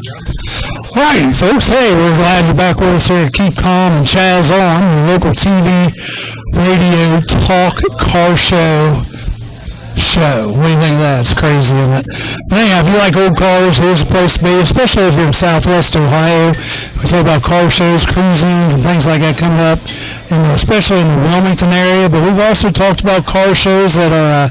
All right, folks. Hey, we're glad you're back with us here at Keep Calm and Chaz on, the local TV, radio, talk, car show. What do you think of that? It's crazy, isn't it? But anyhow, if you like old cars, here's the place to be, especially if you're in Southwest Ohio. We talk about car shows, cruisings, and things like that coming up, especially in the Wilmington area. But we've also talked about car shows that are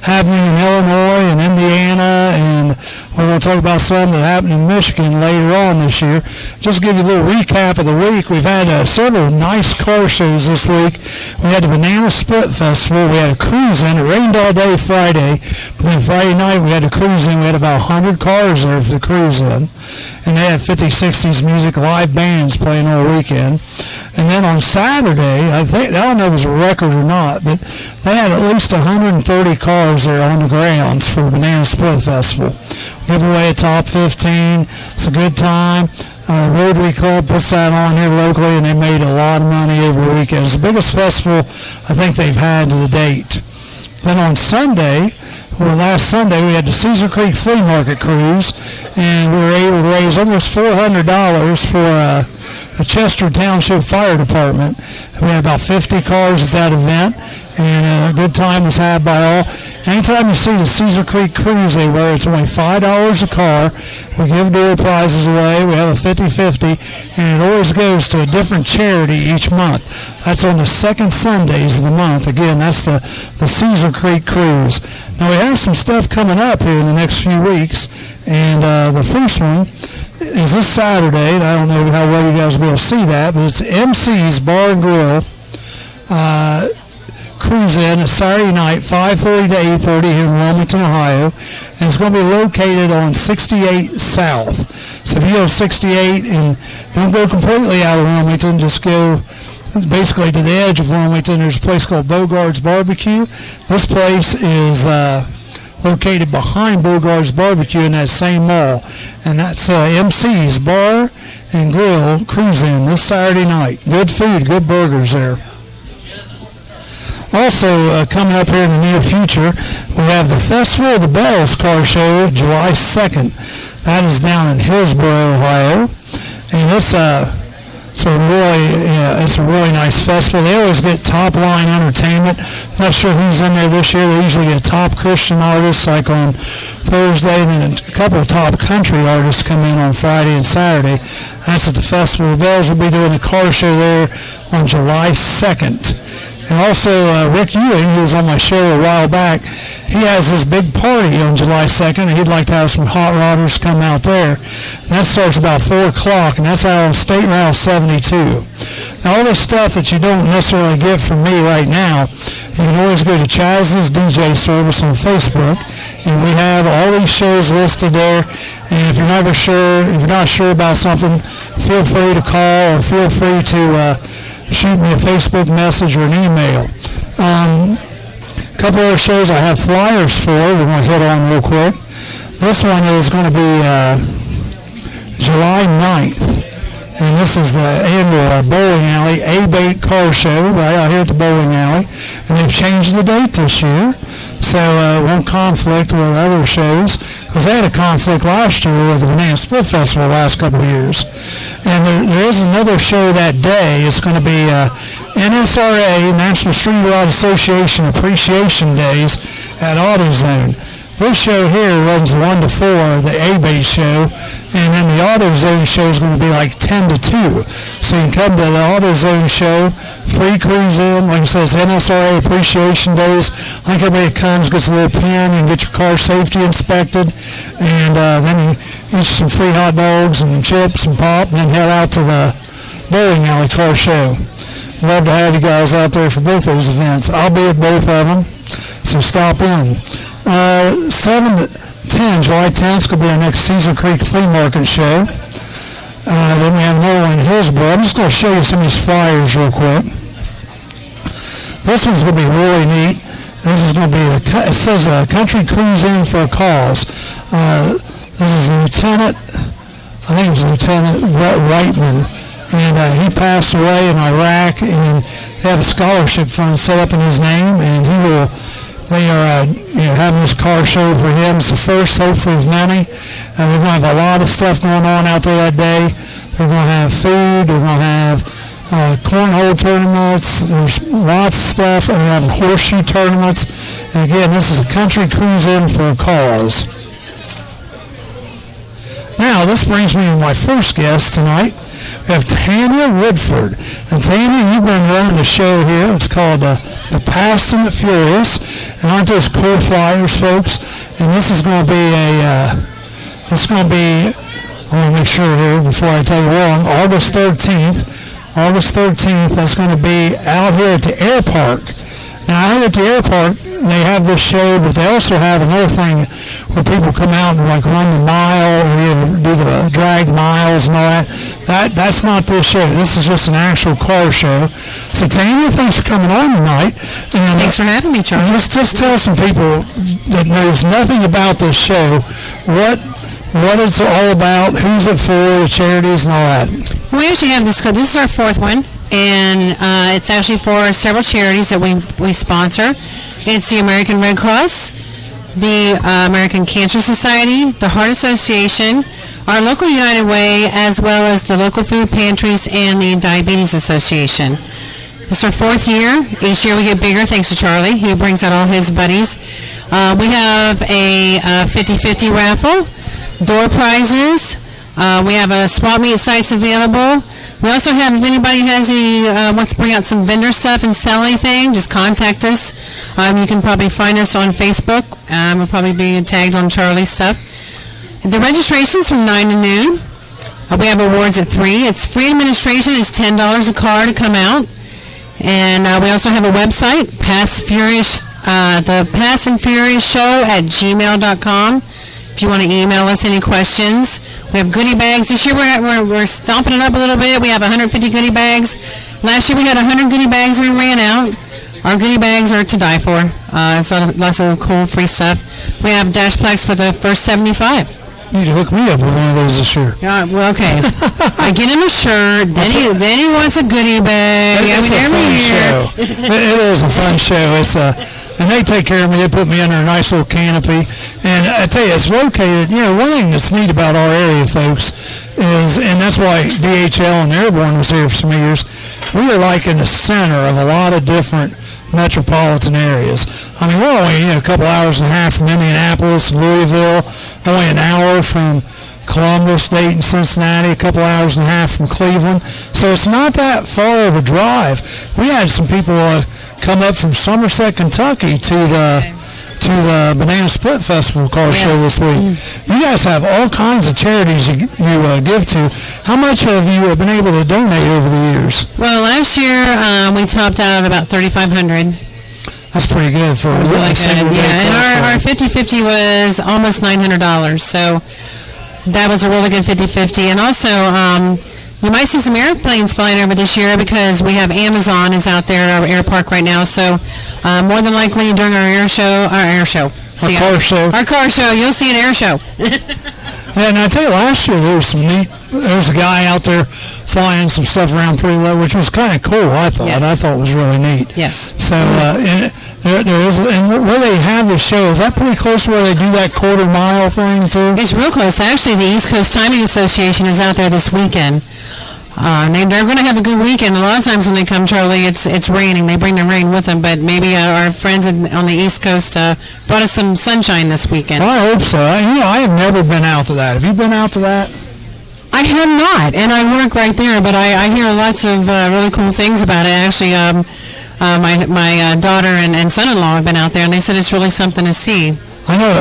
happening in Illinois and Indiana, and we're going to talk about some that happened in Michigan later on this year. Just to give you a little recap of the week, we've had several nice car shows this week. We had the Banana Split Festival. We had a cruise in. It rained all day Friday. But then Friday night we had a cruise in. We had about 100 cars there for the cruise in. And they had 50s, 60s music, live bands playing all weekend. And then on Saturday, I don't know if it was a record or not, but they had at least 130 cars there on the grounds for the Banana Split Festival. Give away a top 15. It's a good time. Rotary Club puts that on here locally, and they made a lot of money over the weekend. It's the biggest festival I think they've had to the date. Then on Sunday, last Sunday, we had the Cedar Creek Flea Market Cruise, and we were able to raise almost $400 for the Chester Township Fire Department. We had about 50 cars at that event, and a good time was had by all. Anytime you see the Cedar Creek Cruise anywhere, it's only $5 a car. We give door prizes away. We have a 50-50, and it always goes to a different charity each month. That's on the second Sundays of the month. Again, that's the Cedar Creek Cruise. Now, we have some stuff coming up here in the next few weeks, and the first one is this Saturday. I don't know how well you guys will be able to see that, but it's MC's Bar and Grill cruise in Saturday night, 5:30 to 8:30 here in Wilmington, Ohio, and it's going to be located on 68 South. So if you go 68 and don't go completely out of Wilmington, just go basically to the edge of Wilmington. There's a place called Bogart's Barbecue. This place is located behind Bogart's Barbecue in that same mall, and that's MC's Bar and Grill cruise in this Saturday night. Good food, good burgers there. Also, coming up here in the near future, we have the Festival of the Bells car show July 2nd. That is down in Hillsboro, Ohio, and it's a really nice festival. They always get top line entertainment. Not sure who's in there this year. They usually get top Christian artists like on Thursday, and then a couple of top country artists come in on Friday and Saturday. That's at the Festival of the Bells. We'll be doing a car show there on July 2nd. And also, Rick Ewing, who was on my show a while back, he has his big party on July 2nd, and he'd like to have some hot rodders come out there. And that starts about 4 o'clock, and that's out on State Route 72. Now, all this stuff that you don't necessarily get from me right now, you can always go to Chaz's DJ service on Facebook, and we have all these shows listed there. And if you're not sure about something, feel free to call or feel free to shoot me a Facebook message or an email. A couple other shows I have flyers for. We're going to hit on real quick. This one is going to be July 9th. And this is the annual bowling alley A-Bait car show right out here at the bowling alley. And they've changed the date this year, so it won't conflict with other shows, because they had a conflict last year with the Banana Split Festival the last couple of years. And there is another show that day. It's going to be NSRA, National Street Rod Association Appreciation Days at AutoZone. This show here runs 1 to 4, the A-Bait show, and then the AutoZone show is going to be like 10 to 2. So you can come to the AutoZone show, free cruise in, like I said, it's NSRA Appreciation Days. I think everybody that comes gets a little pin and get your car safety inspected, and then you eat some free hot dogs and chips and pop, and then head out to the bowling alley car show. Love to have you guys out there for both those events. I'll be at both of them, so stop in. 7 to 10, July 10th, is going to be our next Cedar Creek Flea Market show. Then we have another one in Hillsboro. I'm just going to show you some of these flyers real quick. This one's going to be really neat. This is going to be, it says a country cruise in for a cause. This is Lieutenant Reitman. And he passed away in Iraq, and they have a scholarship fund set up in his name, and he will They are having this car show for him. It's the first hope for his money. They're going to have a lot of stuff going on out there that day. They're going to have food. They're going to have cornhole tournaments. There's lots of stuff. They're having horseshoe tournaments. And again, this is a country cruise in for a cause. Now, this brings me to my first guest tonight. We have Tanya Woodford. And Tanya, you've been running the show here. It's called The Fast and the Furious. And aren't those cool flyers, folks? And this is going to be I want to make sure here before I tell you wrong, August 13th. August 13th, that's going to be out here at the air park. Now, out at the air park, they have this show, but they also have another thing where people come out and like run the mile or do the drag miles and all that. That's not this show. This is just an actual car show. So, Tanya, thanks for coming on tonight. And thanks for having me, Charles. Just tell some people that knows nothing about this show what it's all about, who's it for, the charities and all that. We actually have this is our fourth one. And it's actually for several charities that we sponsor. It's the American Red Cross, the American Cancer Society, the Heart Association, our local United Way, as well as the local food pantries and the Diabetes Association. This is our fourth year. Each year we get bigger, thanks to Charlie. He brings out all his buddies. We have a 50-50 raffle, door prizes. We have a swap meet sites available. We also have, if anybody wants to bring out some vendor stuff and sell anything, just contact us. You can probably find us on Facebook. We'll probably be tagged on Charlie's stuff. The registration's from 9 to noon. We have awards at 3. It's free administration. It's $10 a car to come out. And we also have a website, the Fast and Furious Show at gmail.com. If you want to email us any questions. We have goodie bags. This year we're stomping it up a little bit. We have 150 goodie bags. Last year we had 100 goodie bags. We ran out. Our goodie bags are to die for. So lots of cool free stuff. We have dash plaques for the first 75. You need to hook me up with one of those this year. Yeah, well, okay. I get him a shirt, then he wants a goodie bag. It's a fun show. It is a fun show. And they take care of me. They put me under a nice little canopy. And I tell you, it's located, one thing that's neat about our area, folks, is, and that's why DHL and Airborne was here for some years, we are like in the center of a lot of different metropolitan areas. I mean, we're only a couple hours and a half from Indianapolis, Louisville, only an hour from Columbus, Dayton, Cincinnati, a couple hours and a half from Cleveland. So it's not that far of a drive. We had some people come up from Somerset, Kentucky to the Banana Split Festival car show this week. You guys have all kinds of charities you give to. How much have you been able to donate over the years? Well, last year we topped out at about $3,500. That's pretty good for a single day. Yeah, and our 50-50 was almost $900. So that was a really good 50-50. And also, you might see some airplanes flying over this year because we have Amazon is out there at our air park right now. So more than likely during our car show, you'll see an air show. Yeah, and I tell you, last year there was a guy out there flying some stuff around pretty low, which was kind of cool, I thought. Yes. I thought it was really neat. Yes. So, there is, and where they have the show, is that pretty close to where they do that quarter-mile thing, too? It's real close. Actually, the East Coast Timing Association is out there this weekend. They're going to have a good weekend. A lot of times when they come, Charlie, it's raining. They bring the rain with them, but maybe our friends on the East Coast brought us some sunshine this weekend. Well, I hope so. I have never been out to that. Have you been out to that? I have not, and I work right there, but I hear lots of really cool things about it. Actually, my daughter and son-in-law have been out there, and they said it's really something to see. I know.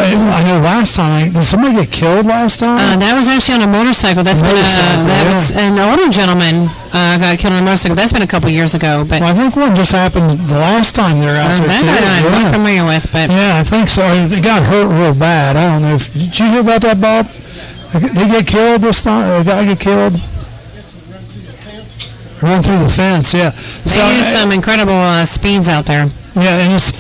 Last time, did somebody get killed last time? That was actually on a motorcycle. Was an older gentleman got killed on a motorcycle. That's been a couple years ago. But well, I think one just happened the last time they were out there too. I'm not familiar with, but yeah, I think so. It got hurt real bad. I don't know. Did you hear about that, Bob? Did he get killed this time? A guy get killed? Run through the fence. Yeah. They use some incredible speeds out there. Yeah, and it's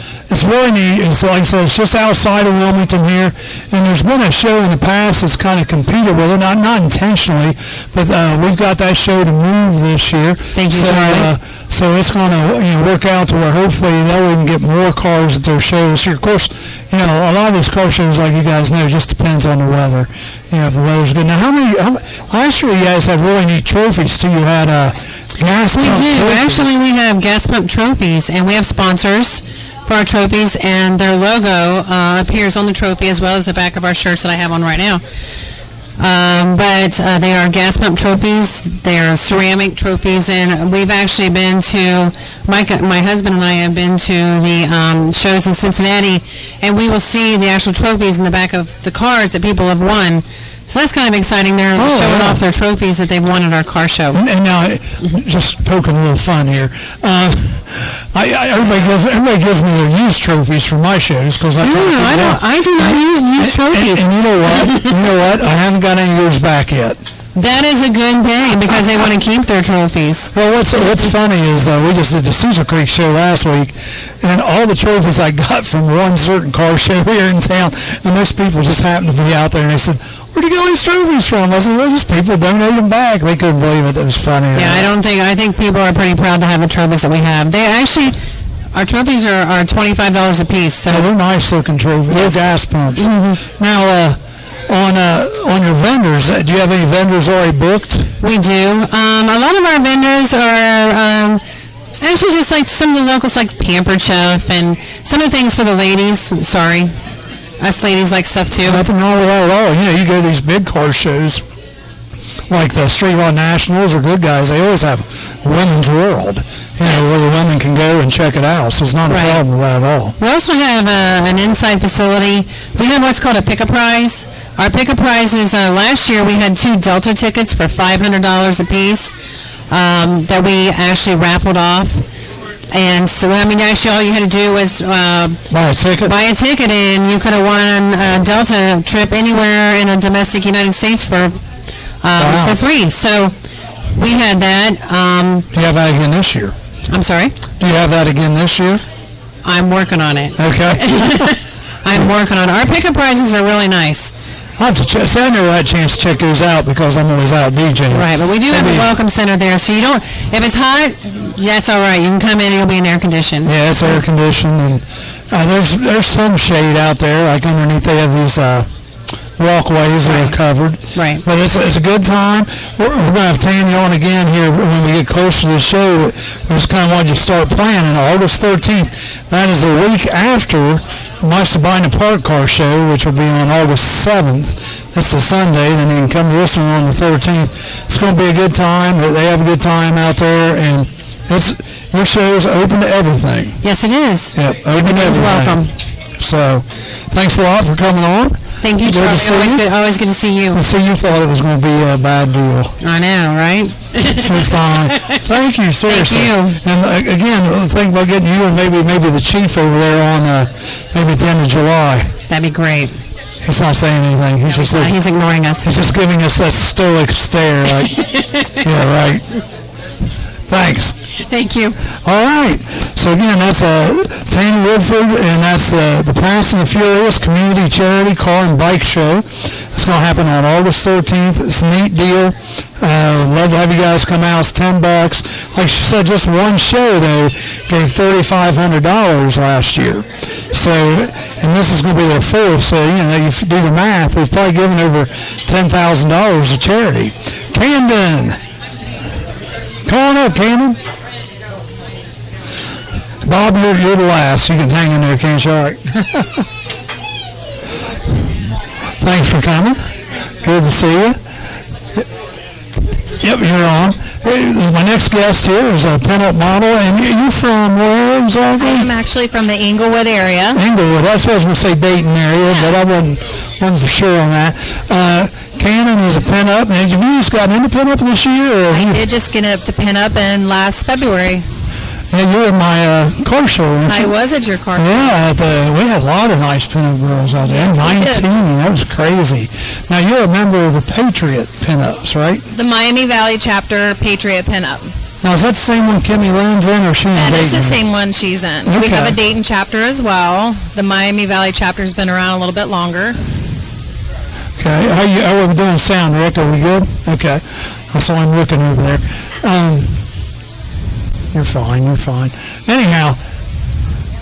really neat. It's like I said, it's just outside of Wilmington here, and there's been a show in the past that's kind of competed with it, not intentionally, but we've got that show to move this year. Thank you, Charlie. So it's going to work out to where hopefully they'll even get more cars at their show this year. Of course, a lot of these car shows, like you guys know, just depends on the weather. If the weather's good. Now, last year you guys had really neat trophies too. You had gas pump. We do. Trophies. Actually, we have gas pump trophies, and we have sponsors for our trophies, and their logo appears on the trophy as well as the back of our shirts that I have on right now. But they are gas pump trophies. They're ceramic trophies, and we've actually been to, my husband and I have been to the shows in Cincinnati, and we will see the actual trophies in the back of the cars that people have won. So that's kind of exciting. They're showing off their trophies that they've won at our car show. And now, just poking a little fun here, everybody gives me their used trophies for my shows because I do not use used trophies. And you know what? I haven't got any of yours back yet. That is a good thing because they want to keep their trophies. Well, what's funny is we just did the Cedar Creek show last week, and all the trophies I got from one certain car show here in town, and those people just happened to be out there, and they said, "Where'd you get all these trophies from?" I said, "Well, just people donate them back." They couldn't believe it. It was funny. Yeah, I think people are pretty proud to have the trophies that we have. They actually, our trophies are $25 a piece. So they're nice looking trophies. They're gas pumps. Mm-hmm. Now, on your vendors, do you have any vendors already booked? We do. A lot of our vendors are actually just like some of the locals, like Pampered Chef and some of the things for the ladies. Sorry, us ladies like stuff too. Nothing wrong with that at all. You go to these big car shows, like the Street Law Nationals or Good Guys. They always have Women's World, where the women can go and check it out. So it's not a problem with that at all. We also have an inside facility. We have what's called a pick-up prize. Our pick-up prizes, last year we had 2 Delta tickets for $500 a piece that we actually raffled off. And so, actually all you had to do was buy a ticket, and you could have won a Delta trip anywhere in a domestic United States for free. So we had that. Do you have that again this year? I'm sorry? Do you have that again this year? I'm working on it. Okay. I'm working on it. Our pick-up prizes are really nice. I'll have to check. See, I never had a chance to check those out because I'm always out DJing. Right, but we do have a welcome center there, so you don't, if it's hot, that's all right. You can come in and you'll be in air conditioned. Yeah, it's air conditioned, and there's some shade out there. Like underneath, they have these walkways that are covered. Right. But it's a good time. We're going to have Tanya on again here when we get closer to the show. We just kind of wanted you to start planning. August 13th, that is a week after my Sabina Park Car Show, which will be on August 7th. That's the Sunday. Then you can come to this one on the 13th. It's going to be a good time. They have a good time out there, and your show is open to everything. Yes, it is. Yep, open to everything. Welcome. So, thanks a lot for coming on. Thank you, Charlie. Always good to see you. I see you thought it was going to be a bad deal. I know, right? So fine. Thank you, seriously. Thank you. And again, think about getting you and maybe the chief over there on maybe at the end of July. That'd be great. He's not saying anything. He's ignoring us. He's just giving us that stoic stare. Like, yeah, right. Thanks. Thank you. All right. So again, that's Tanya Woodford, and that's the Fast and the Furious Community Charity Car and Bike Show. It's going to happen on August 13th. It's a neat deal. Love to have you guys come out. It's $10. Like she said, just one show though gave $3,500 last year. So, and this is going to be their fourth. So you do the math. They've probably given over $10,000 to charity. Canden. Come on up, Canden. Bob, you're the last. You can hang in there, can't you? All right. Thanks for coming. Good to see you. Yep, you're on. Hey, my next guest here is a pinup model, and you're from where exactly? I'm actually from the Englewood area. Englewood. That's what I was going to say, Dayton area, but I wasn't for sure on that. Canden is a pinup. And have you just gotten into pinup this year? Or I did just get up to pinup in last February. Yeah, you were at my car show. I was at your car show. Yeah, we had a lot of nice pinup girls out there. Yes, 19, that was crazy. Now, you're a member of the Patriot Pinups, right? The Miami Valley chapter Patriot Pinup. Now, is that the same one Kimmy Lynn's in, or she's in Dayton? That is the same one she's in. Okay. We have a Dayton chapter as well. The Miami Valley chapter's been around a little bit longer. Okay. How are we doing sound, Rick? Are we good? Okay. That's why I'm looking over there. You're fine. Anyhow,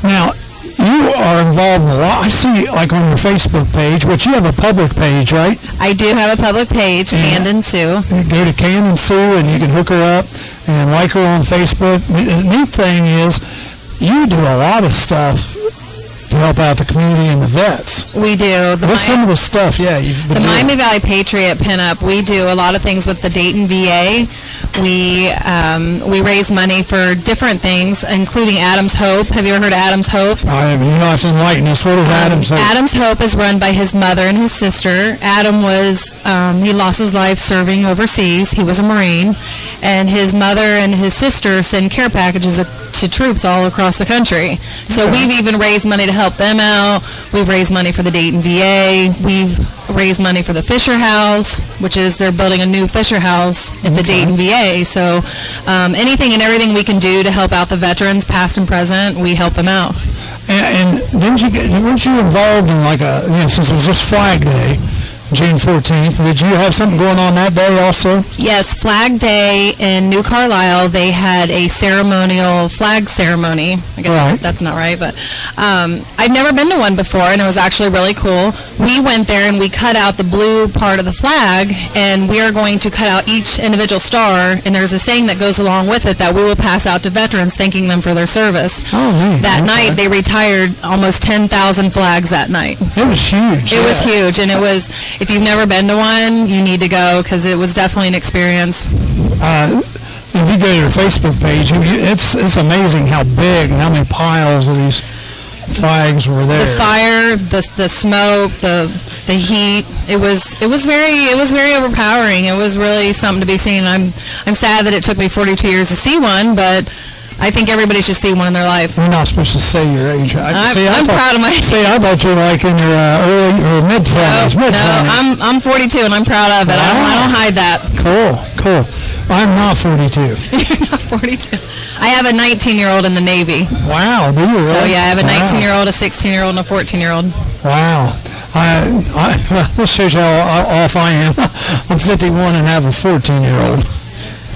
now, you are involved in a lot. I see, like, on your Facebook page, which you have a public page, right? I do have a public page, Canden Sue. You go to Canden Sue, and you can hook her up and like her on Facebook. The neat thing is, you do a lot of stuff to help out the community and the vets. We do. What's some of the stuff, you've been The doing? Miami Valley Patriot Pinup, we do a lot of things with the Dayton VA. We raise money for different things, including Adam's Hope. Have you ever heard of Adam's Hope? I mean, you have to enlighten us. What is Adam's Hope? Adam's Hope is run by his mother and his sister. Adam was, he lost his life serving overseas. He was a Marine. And his mother and his sister send care packages to troops all across the country. So we've even raised money to help them out. We've raised money for the Dayton VA. We've raised money for the Fisher House, which is they're building a new Fisher House at the Dayton VA. So anything and everything we can do to help out the veterans, past and present, we help them out. And weren't you involved in like since it was just Flag Day, June 14th, did you have something going on that day also? Yes, Flag Day in New Carlisle, they had a ceremonial flag ceremony. I guess that's not right, but I've never been to one before, and it was actually really cool. We went there and we cut out the blue part of the flag, and we are going to cut out each individual star, and there's a saying that goes along with it that we will pass out to veterans thanking them for their service. Oh, neat. That night, they retired almost 10,000 flags that night. It was huge. It was huge, and it was, if you've never been to one, you need to go because it was definitely an experience. If you go to your Facebook page, it's amazing how big and how many piles of these flags were there. The fire, the smoke, the heat, it was very overpowering. It was really something to be seen. I'm sad that it took me 42 years to see one, but I think everybody should see one in their life. You're not supposed to say your age. I'm proud of my age. See, I thought you were like in your early or mid-20s. No, I'm 42 and I'm proud of it. I don't hide that. Cool. I'm not 42. You're not 42. I have a 19-year-old in the Navy. Wow, do you really? So yeah, I have a 19-year-old, a 16-year-old, and a 14-year-old. Wow. This shows how off I am. I'm 51 and have a 14-year-old.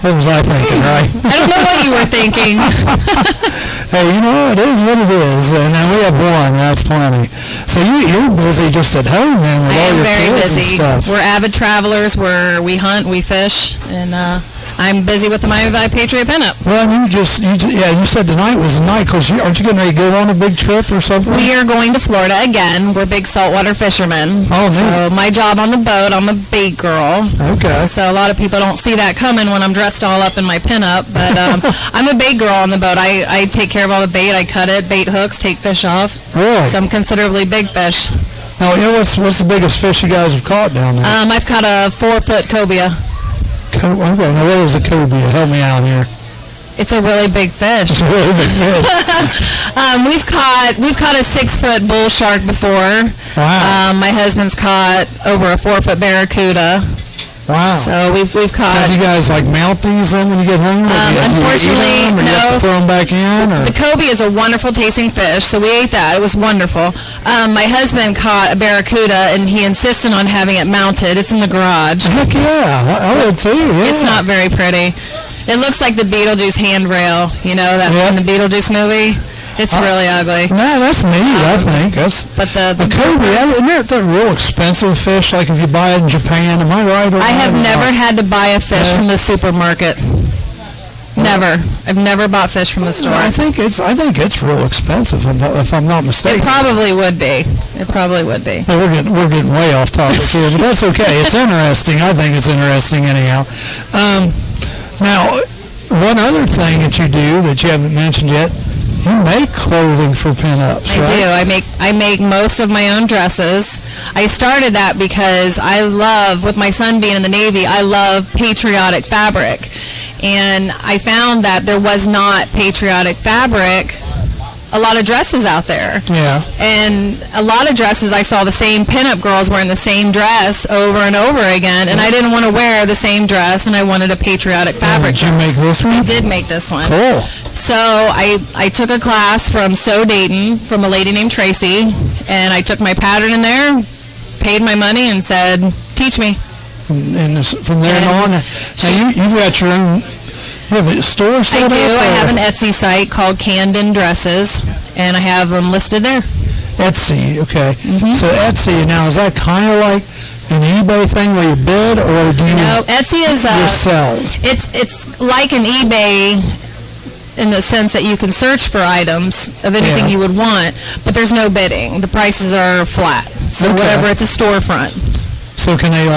What was I thinking, right? I don't know what you were thinking. Hey, it is what it is, and we have one. That's plenty. So you're busy just at home then with all your kids and stuff. We're avid travelers. We hunt, we fish, and I'm busy with the Miami Valley Patriot Pinup. Well, you said tonight was the night because aren't you getting ready to go on a big trip or something? We are going to Florida again. We're big saltwater fishermen. Oh, neat. So my job on the boat, I'm a bait girl. Okay. So a lot of people don't see that coming when I'm dressed all up in my pinup, but I'm a bait girl on the boat. I take care of all the bait. I cut it, bait hooks, take fish off. Really? Some considerably big fish. Now, what's the biggest fish you guys have caught down there? I've caught a 4-foot cobia. Okay, now what is a cobia? Help me out here. It's a really big fish. It's a really big fish. We've caught a 6-foot bull shark before. Wow. My husband's caught over a 4-foot barracuda. Wow. So we've caught. Do you guys mount these in when you get home? Unfortunately, no. You have to throw them back in? Or? The cobia is a wonderful tasting fish, so we ate that. It was wonderful. My husband caught a barracuda, and he insisted on having it mounted. It's in the garage. Heck yeah, I would too. Yeah. It's not very pretty. It looks like the Beetlejuice handrail. You know that in the Beetlejuice movie. It's really ugly. No, that's neat, I think. But the cobia, isn't that the real expensive fish, like if you buy it in Japan? Am I right? I have never had to buy a fish from the supermarket. Never. I've never bought fish from the store. I think it's real expensive, if I'm not mistaken. It probably would be. Well, we're getting way off topic here, but that's okay. It's interesting. I think it's interesting anyhow. Now, one other thing that you do that you haven't mentioned yet, you make clothing for pinups, right? I do. I make most of my own dresses. I started that because I love, with my son being in the Navy, I love patriotic fabric. And I found that there was not patriotic fabric, a lot of dresses out there. Yeah. And a lot of dresses, I saw the same pinup girls wearing the same dress over and over again, and I didn't want to wear the same dress, and I wanted a patriotic fabric Did you make this one? I did make this one. Cool. So I took a class from Sew Dayton from a lady named Tracy, and I took my pattern in there, paid my money, and said, teach me. And from there on, now you've got your own You have a store set I up? do. I or- have an Etsy site called Canden Dresses, and I have them listed there. Etsy, okay. Mm-hmm. So Etsy, now is that kind of like an eBay thing where you bid, or do you No, Etsy is just sell? it's like an eBay in the sense that you can search for items of anything Yeah. you would want, but there's no bidding. The prices are flat. So Okay. whatever, it's a storefront. So can they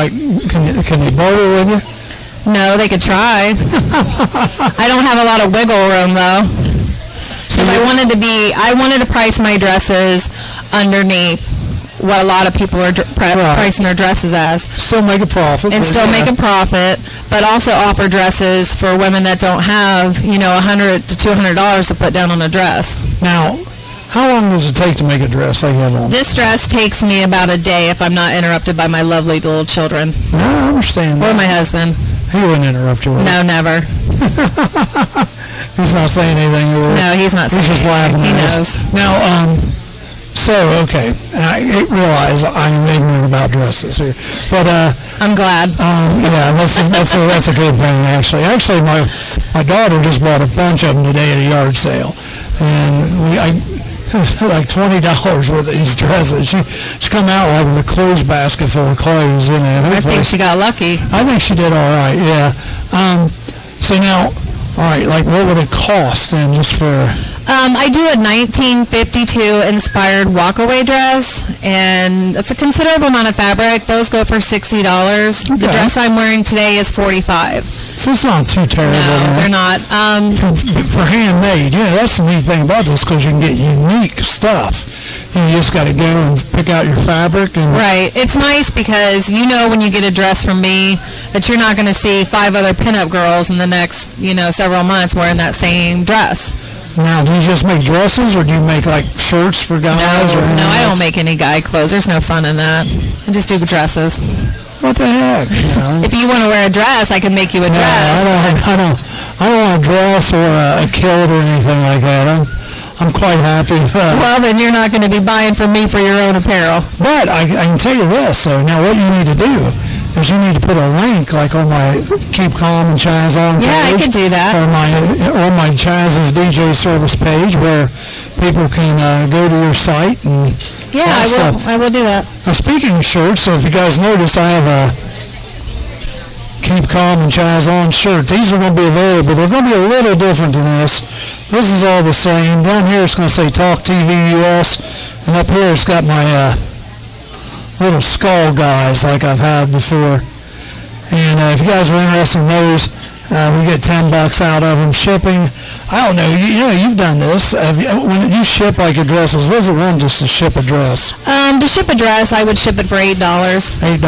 can they barter with you? No, they could try. I don't have a lot of wiggle room though. Because I wanted to price my dresses underneath what a lot of people are pricing their dresses as. Still make a profit. And but still yeah. make a profit, but also offer dresses for women that don't have, $100 to $200 to put down on a dress. Now, how long does it take to make a dress like that on? This dress takes me about a day if I'm not interrupted by my lovely little children I understand or that. my husband. He wouldn't interrupt you. would he? No, never. He's not saying anything. No, he's not saying He's just laughing anything. He at us. knows. Now, okay, I realize I'm ignorant about dresses here, but I'm glad. yeah, that's a good thing actually. Actually, my daughter just bought a bunch of them today at a yard sale, and like $20 worth of these dresses. She come out like with a clothes basket full of clothes in it. I think she got lucky. I think she did all right. Yeah. So now, all right, like what would it cost then just for? I do a 1952 inspired walkaway dress, and it's a considerable amount of fabric. Those go for $60. The Okay. dress I'm wearing today is $45. So it's not too terrible. No, then. they're not. For handmade, yeah, that's the neat thing about this because you can get unique stuff. And you just got to go and pick out your fabric and Right. It's nice because when you get a dress from me that you're not going to see 5 other pinup girls in the next, several months wearing that same dress. Now, do you just make dresses or do you make like shirts for guys? No, or anything I else? don't make any guy clothes. There's no fun in that. I just do dresses. What the heck? If you want to wear a dress, I can make you a No, dress. I don't want a dress or a kilt or anything like that. I'm quite happy. Well, then you're not going to be buying from me for your own apparel. But I can tell you this. So now, what you need to do is you need to put a link like on my Keep Calm and Chaz on page. Yeah, I could do that. Or my Chaz's DJ service page where people can go to your site and. Yeah, I will do that. Now, speaking of shirts, so if you guys notice, I have a Keep Calm and Chaz on shirt. These are going to be available. They're going to be a little different than this. This is all the same. Down here it's going to say Talk TV US, and up here it's got my little skull guys like I've had before. And if you guys are interested in those, we get $10 out of them shipping. I don't know. You've done this. When you ship like your dresses, what does it run just to ship a dress? To ship a dress, I would ship it for $8. $8.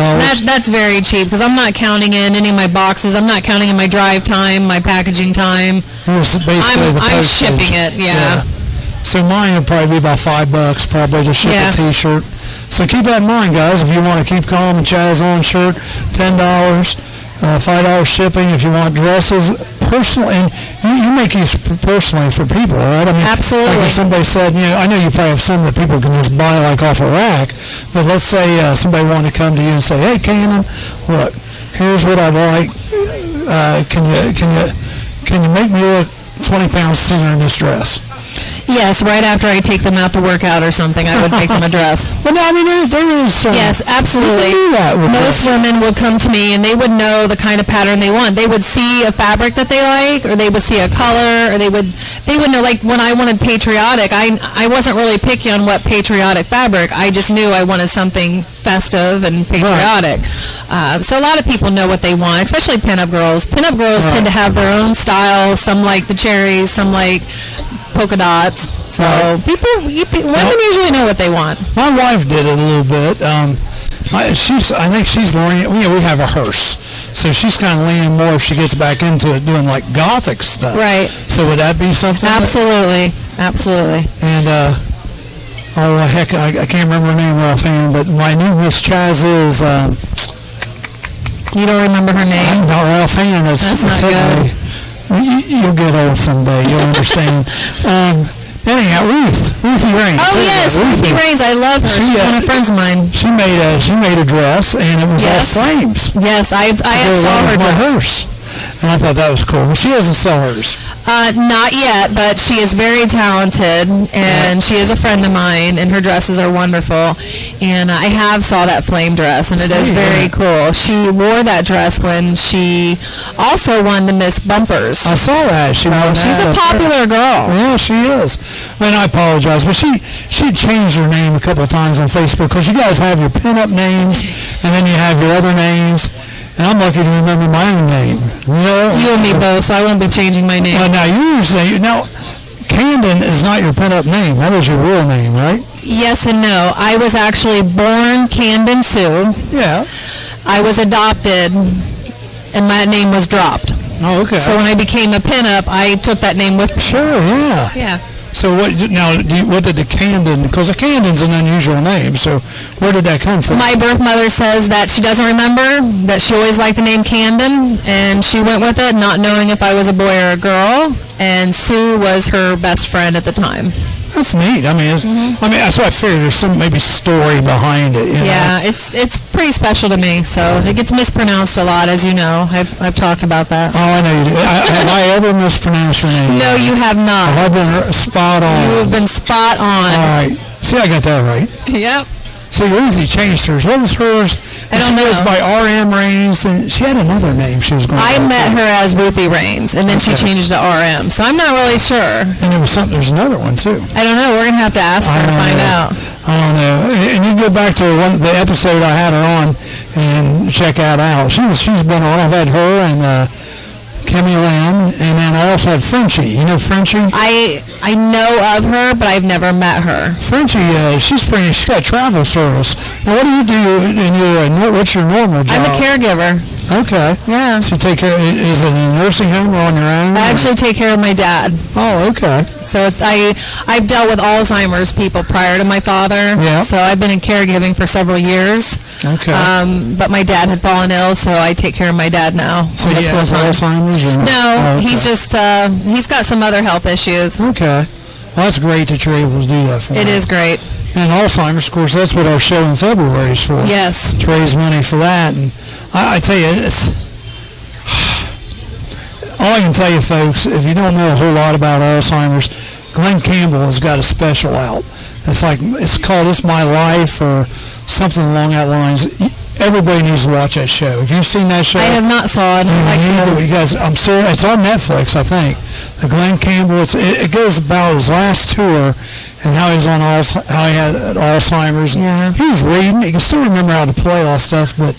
That's very cheap because I'm not counting in any of my boxes. I'm not counting in my drive time, my packaging time. It's basically the I'm postage. shipping it, yeah. So mine would probably be about $5 probably to ship Yeah. a T-shirt. So keep that in mind, guys. If you want to Keep Calm and Chaz on shirt, $10. $5 shipping if you want dresses. Personal, and you make these personally for people, right? I mean, Absolutely. Like if somebody said, I know you probably have some that people can just buy like off a rack, but let's say somebody wanted to come to you and say, hey, Cannon, look, here's what I'd like. Can you make me look 20 pounds thinner in this dress? Yes, right after I take them out to work out or something, I would make them a dress. Well, no, I mean, there is Yes, absolutely. You can do that with Most dresses. women would come to me and they would know the kind of pattern they want. They would see a fabric that they like, or they would see a color, or they would know, like when I wanted patriotic, I wasn't really picky on what patriotic fabric. I just knew I wanted something festive and patriotic. So a lot of people know what they want, especially pinup girls. Pinup girls tend to have their own style. Some like the cherries, some like polka dots. So women usually know what they want. My wife did it a little bit. I think she's learning. We have a hearse, so she's kind of leaning more if she gets back into it, doing like gothic stuff. Right. So would that be something? Absolutely. Absolutely. And heck, I can't remember her name offhand, but my new Miss Chaz is. You don't remember her name? I'm not offhand. That's not hitting me. You'll get old someday. You'll understand. Anyhow, Ruthie Raines. Oh, yes, Ruthie Raines. I love her. She's one of the friends of mine. She made a dress, and it was Yes. all flames. Yes, I saw her my dress. hearse. And I thought that was cool. But she doesn't sell hers. Not yet, but she is very talented, and she is a friend of mine, and her dresses are wonderful. And I have saw that flame dress, and it is very cool. She wore that dress when she also won the Miss Bumpers. I saw that. She's a popular girl. Yeah, she is. And I apologize, but she changed her name a couple of times on Facebook, because you guys have your pinup names, and then you have your other names. And I'm lucky to remember my own name. You and me both, so I won't be changing my name. Now, Canden is not your pinup name. That is your real name, right? Yes and no. I was actually born Canden Sue. Yeah. I was adopted, and my name was dropped. Oh, okay. So when I became a pinup, I took that name with me. Sure, yeah. Yeah. So what did the Canden, because the Canden's an unusual name, so where did that come from? My birth mother says that she doesn't remember, that she always liked the name Canden, and she went with it not knowing if I was a boy or a girl, and Sue was her best friend at the time. That's neat. I mean, that's what I figured. There's some maybe story behind it. Yeah, it's pretty special to me. So it gets mispronounced a lot, as you know. I've talked about that. Oh, I know you do. Have I ever mispronounced your name? No, you have not. Have I been spot on? You have been spot on. All right. See, I got that right. Yep. So Lindsay changed hers. What was hers? I don't know. She goes by R.M. Reigns, and she had another name she was going I met her as Ruthie Reigns, and then she changed to R.M., so I'm not really sure. And there's another one, too. I don't know. We're going to have to ask her to find out. I don't know. And you go back to the episode I had her on and check that out. She's been on. I've had her and Kimmy Lynn, and then I also had Frenchie. You know Frenchie? I know of her, but I've never met her. Frenchie, she's got travel service. Now, what do you do in what's your normal job? I'm a caregiver. Okay. Yeah. So you take care, is it in a nursing home or on your own? I actually take care of my dad. Oh, okay. So I've dealt with Alzheimer's people prior to my father. Yeah. So I've been in caregiving for several years. Okay. But my dad had fallen ill, so I take care of my dad now. So he has Alzheimer's? Or not? No, oh, okay. he's just, he's got some other health issues. Okay. Well, that's great that you're able to do that for him. It is great. And Alzheimer's, of course, that's what our show in February is for. Yes. To raise money for that. And I tell you, it's all I can tell you, folks, if you don't know a whole lot about Alzheimer's, Glenn Campbell has got a special out. It's called It's My Life or something along that lines. Everybody needs to watch that show. Have you seen that show? I have not saw it. You guys, I'm serious. It's on Netflix, I think. The Glenn Campbell. It goes about his last tour and how he had Alzheimer's. Yeah. He was reading. He can still remember how to play all that stuff, but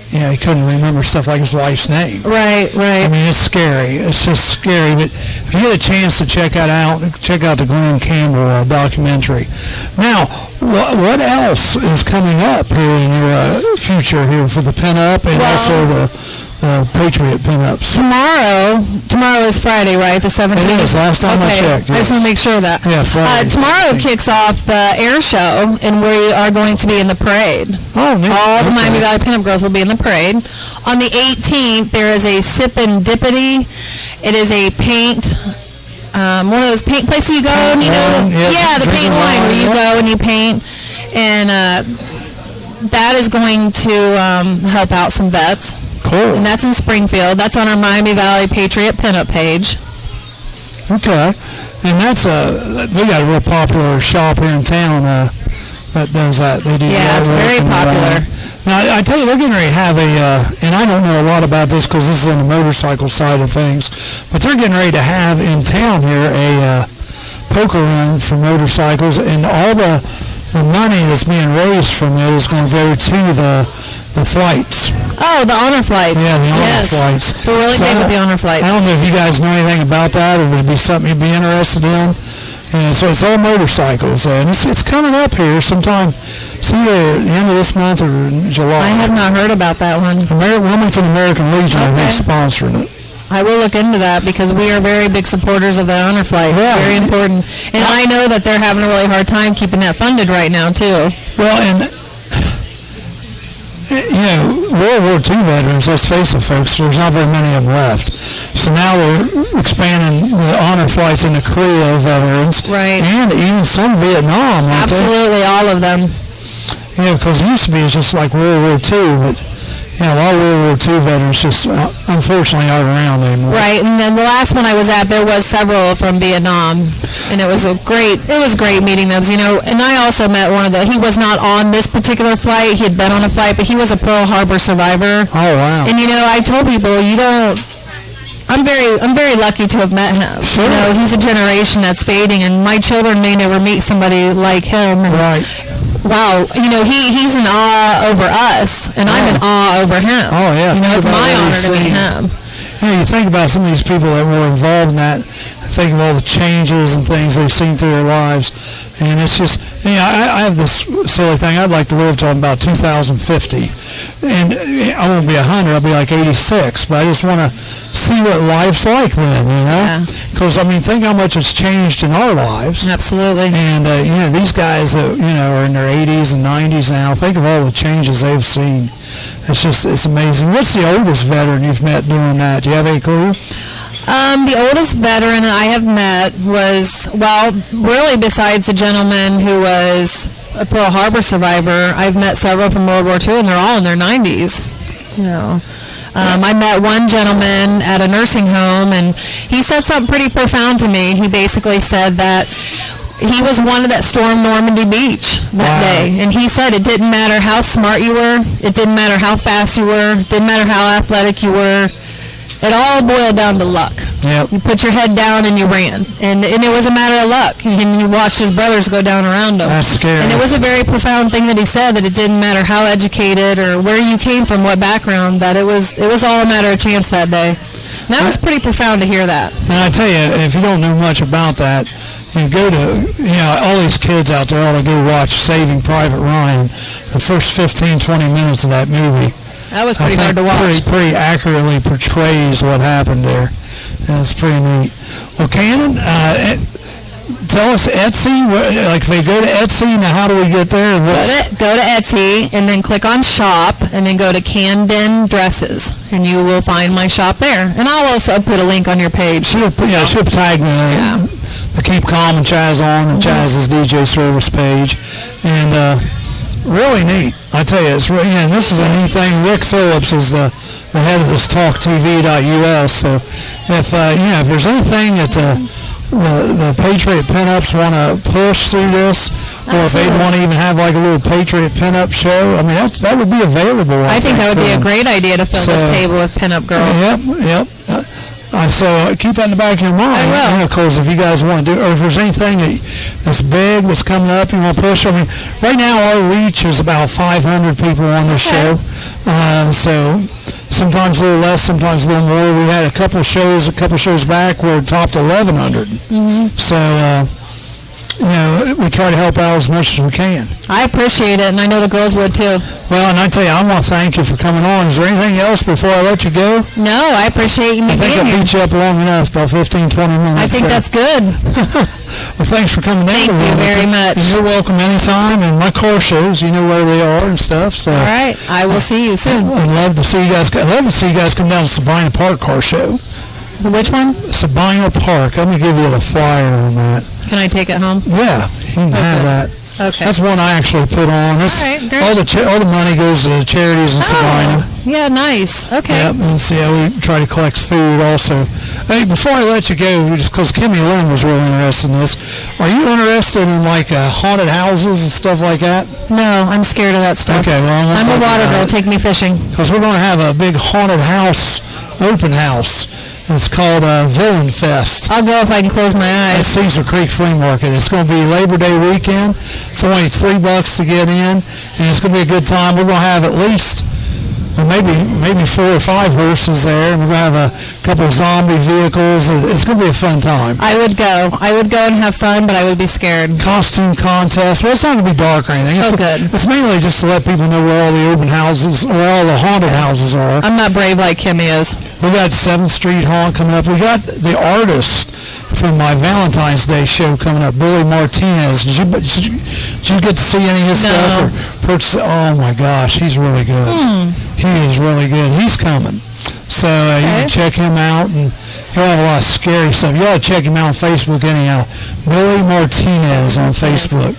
he couldn't remember stuff like his wife's name. Right. I mean, it's scary. It's just scary. But if you get a chance to check that out, check out the Glenn Campbell documentary. Now, what else is coming up here in your future here for the pinup and also the Patriot pinups? Tomorrow is Friday, right? The 17th? It is. Last time I checked. I just want to make sure of that. Yeah, Friday. Tomorrow kicks off the air show, and we are going to be in the parade. Oh, neat. All the Miami Valley Pinup Girls will be in the parade. On the 18th, there is a Sip and Dippity. It is a paint, one of those paint places you go, and the paint line where you go and you paint. And that is going to help out some vets. Cool. And that's in Springfield. That's on our Miami Valley Patriot Pinup page. Okay. And we got a real popular shop here in town that does that. They do it's very popular. Now, I tell you, they're getting ready to have and I don't know a lot about this because this is on the motorcycle side of things, but they're getting ready to have in town here a poker run for motorcycles, and all the money that's being raised from it is going to go to the flights. Oh, the honor flights. Yeah, the honor flights. We're really big with the honor flights. I don't know if you guys know anything about that, or if it'd be something you'd be interested in. And so it's all motorcycles, and it's coming up here sometime. It's either the end of this month or July. I have not heard about that one. Wilmington American Legion, I think, sponsoring it. I will look into that because we are very big supporters of the honor flight. Yeah. Very important. And I know that they're having a really hard time keeping that funded right now, too. Well, and World War II veterans, let's face it, folks, there's not very many of them left. So now they're expanding the honor flights into Korea veterans. Right. And even some Vietnam. Absolutely, all of them. Because it used to be just like World War II, but a lot of World War II veterans just unfortunately aren't around anymore. Right, and then the last one I was at, there was several from Vietnam, and it was great meeting them, and I also met one of he was not on this particular flight, he had been on a flight, but he was a Pearl Harbor survivor. Oh, wow. And, I told people, I'm very lucky to have met him. Sure. He's a generation that's fading, and my children may never meet somebody like him. And Right. wow, he's in awe over us, and I'm in awe over him. Oh, yeah. It's my honor to meet him. You think about some of these people that were involved in that, think of all the changes and things they've seen through their lives, and it's just, I have this silly thing, I'd like to live till I'm about 2050, and I won't be 100, I'll be like 86, but I just want to see what life's like then, because, think how much it's changed in our lives. Absolutely. And, these guys, are in their 80s and 90s now, think of all the changes they've seen. It's amazing. What's the oldest veteran you've met doing that? Do you have any clue? The oldest veteran I have met was, really besides the gentleman who was a Pearl Harbor survivor, I've met several from World War II, and they're all in their 90s. I met one gentleman at a nursing home, and he said something pretty profound to me. He basically said that he was one that stormed Normandy Beach that day, and he said it didn't matter how smart you were, it didn't matter how fast you were, it didn't matter how athletic you were, it all boiled down to luck. Yep. You put your head down and you ran, and it was a matter of luck, and you watched his brothers go down around him. That's scary. And it was a very profound thing that he said, that it didn't matter how educated or where you came from, what background, that it was all a matter of chance that day. And that was pretty profound to hear that. And I tell you, if you don't know much about that, you go to, all these kids out there ought to go watch Saving Private Ryan, the first 15, 20 minutes of that movie. That was pretty hard to watch. Pretty accurately portrays what happened there. That's pretty neat. Well, Canden, tell us Etsy. If they go to Etsy, now how do we get there? Go to Etsy and then click on shop and then go to Canden Dresses, and you will find my shop there. And I'll also put a link on your page. She'll tag the Keep Calm and Chaz on and Chaz's DJ service page, and really neat. I tell you, it's really, and this is a neat thing. Rick Phillips is the head of this TalkTV.us. So if there's anything that the Patriot Pinups want to push through this, or if they want to even have like a little Patriot Pinup show, that would be available. I think that would be a great idea to fill this table with pinup girls. Yep. So keep that in the back of your mind. I will. Because if you guys want to do, or if there's anything that's big that's coming up you want to push, right now our reach is about 500 people on this show. So sometimes a little less, sometimes a little more. We had a couple shows back where it topped 1,100. Mm-hmm. So, we try to help out as much as we can. I appreciate it, and I know the girls would too. Well, and I tell you, I want to thank you for coming on. Is there anything else before I let you go? No, I appreciate you being here. I think I beat you up long enough, about 15, 20 minutes. I think that's good. Well, thanks for coming down. Thank you very much. And you're welcome anytime, and my car shows, you know where they are and stuff. So. All right, I will see you soon. I'd love to see you guys. I'd love to see you guys come down to Sabina Park car show. So which one? Sabina Park. Let me give you the flyer on that. Can I take it home? Yeah, you can have that. Okay. That's one I actually put on. That's, all right, great. All the money goes to charities in Sabina. Yeah, nice. Okay. Yep, and see how we try to collect food also. Hey, before I let you go, just because Kimmy Lynn was really interested in this, are you interested in haunted houses and stuff like that? No, I'm scared of that stuff. Okay, well, I'm a water girl. Take me fishing. Because we're going to have a big haunted house, open house. It's called Villain Fest. I'll go if I can close my At eyes. Cedar Creek Flea Market. It's going to be Labor Day weekend. It's only $3 to get in, and it's going to be a good time. We're going to have at least maybe 4 or 5 horses there, and we're going to have a couple of zombie vehicles. It's going to be a fun time. I would go and have fun, but I would be scared. Costume contest. Well, it's not going to be dark or anything. Good. It's mainly just to let people know where all the open houses, or all the haunted houses are. I'm not brave like Kimmy is. We got 7th Street Haunt coming up. We got the artist from my Valentine's Day show coming up, Billy Martinez. Did you get to see any of his stuff? Oh my gosh, he's really good. He is really good. He's coming. So you can check him out, and he'll have a lot of scary stuff. You ought to check him out on Facebook anyhow. Billy Martinez on Facebook.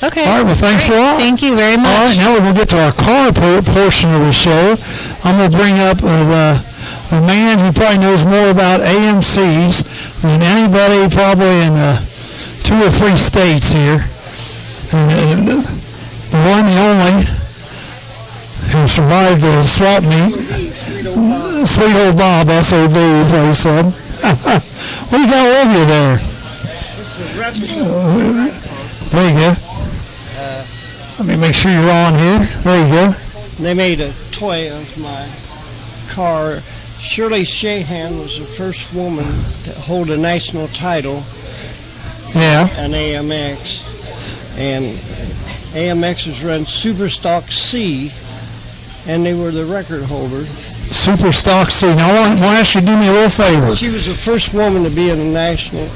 Okay. All right, well, thanks a lot. Thank you very All right, much. now we're going to get to our car portion of the show. I'm going to bring up the man who probably knows more about AMCs than anybody probably in 2 or 3 states here. And, the one, the only, who survived the swap meet. Sweet old Bob, S.O.B. is what he said. What do you got with you there? There you go. Let me make sure you're on here. There you go. They made a toy of my car. Shirley Shahan was the first woman to hold a national title, Yeah. an AMX. And AMX was run Super Stock C, and they were the record holder. Super Stock C. Now, I want to ask you to do me a little favor. She was the first woman to be in the national.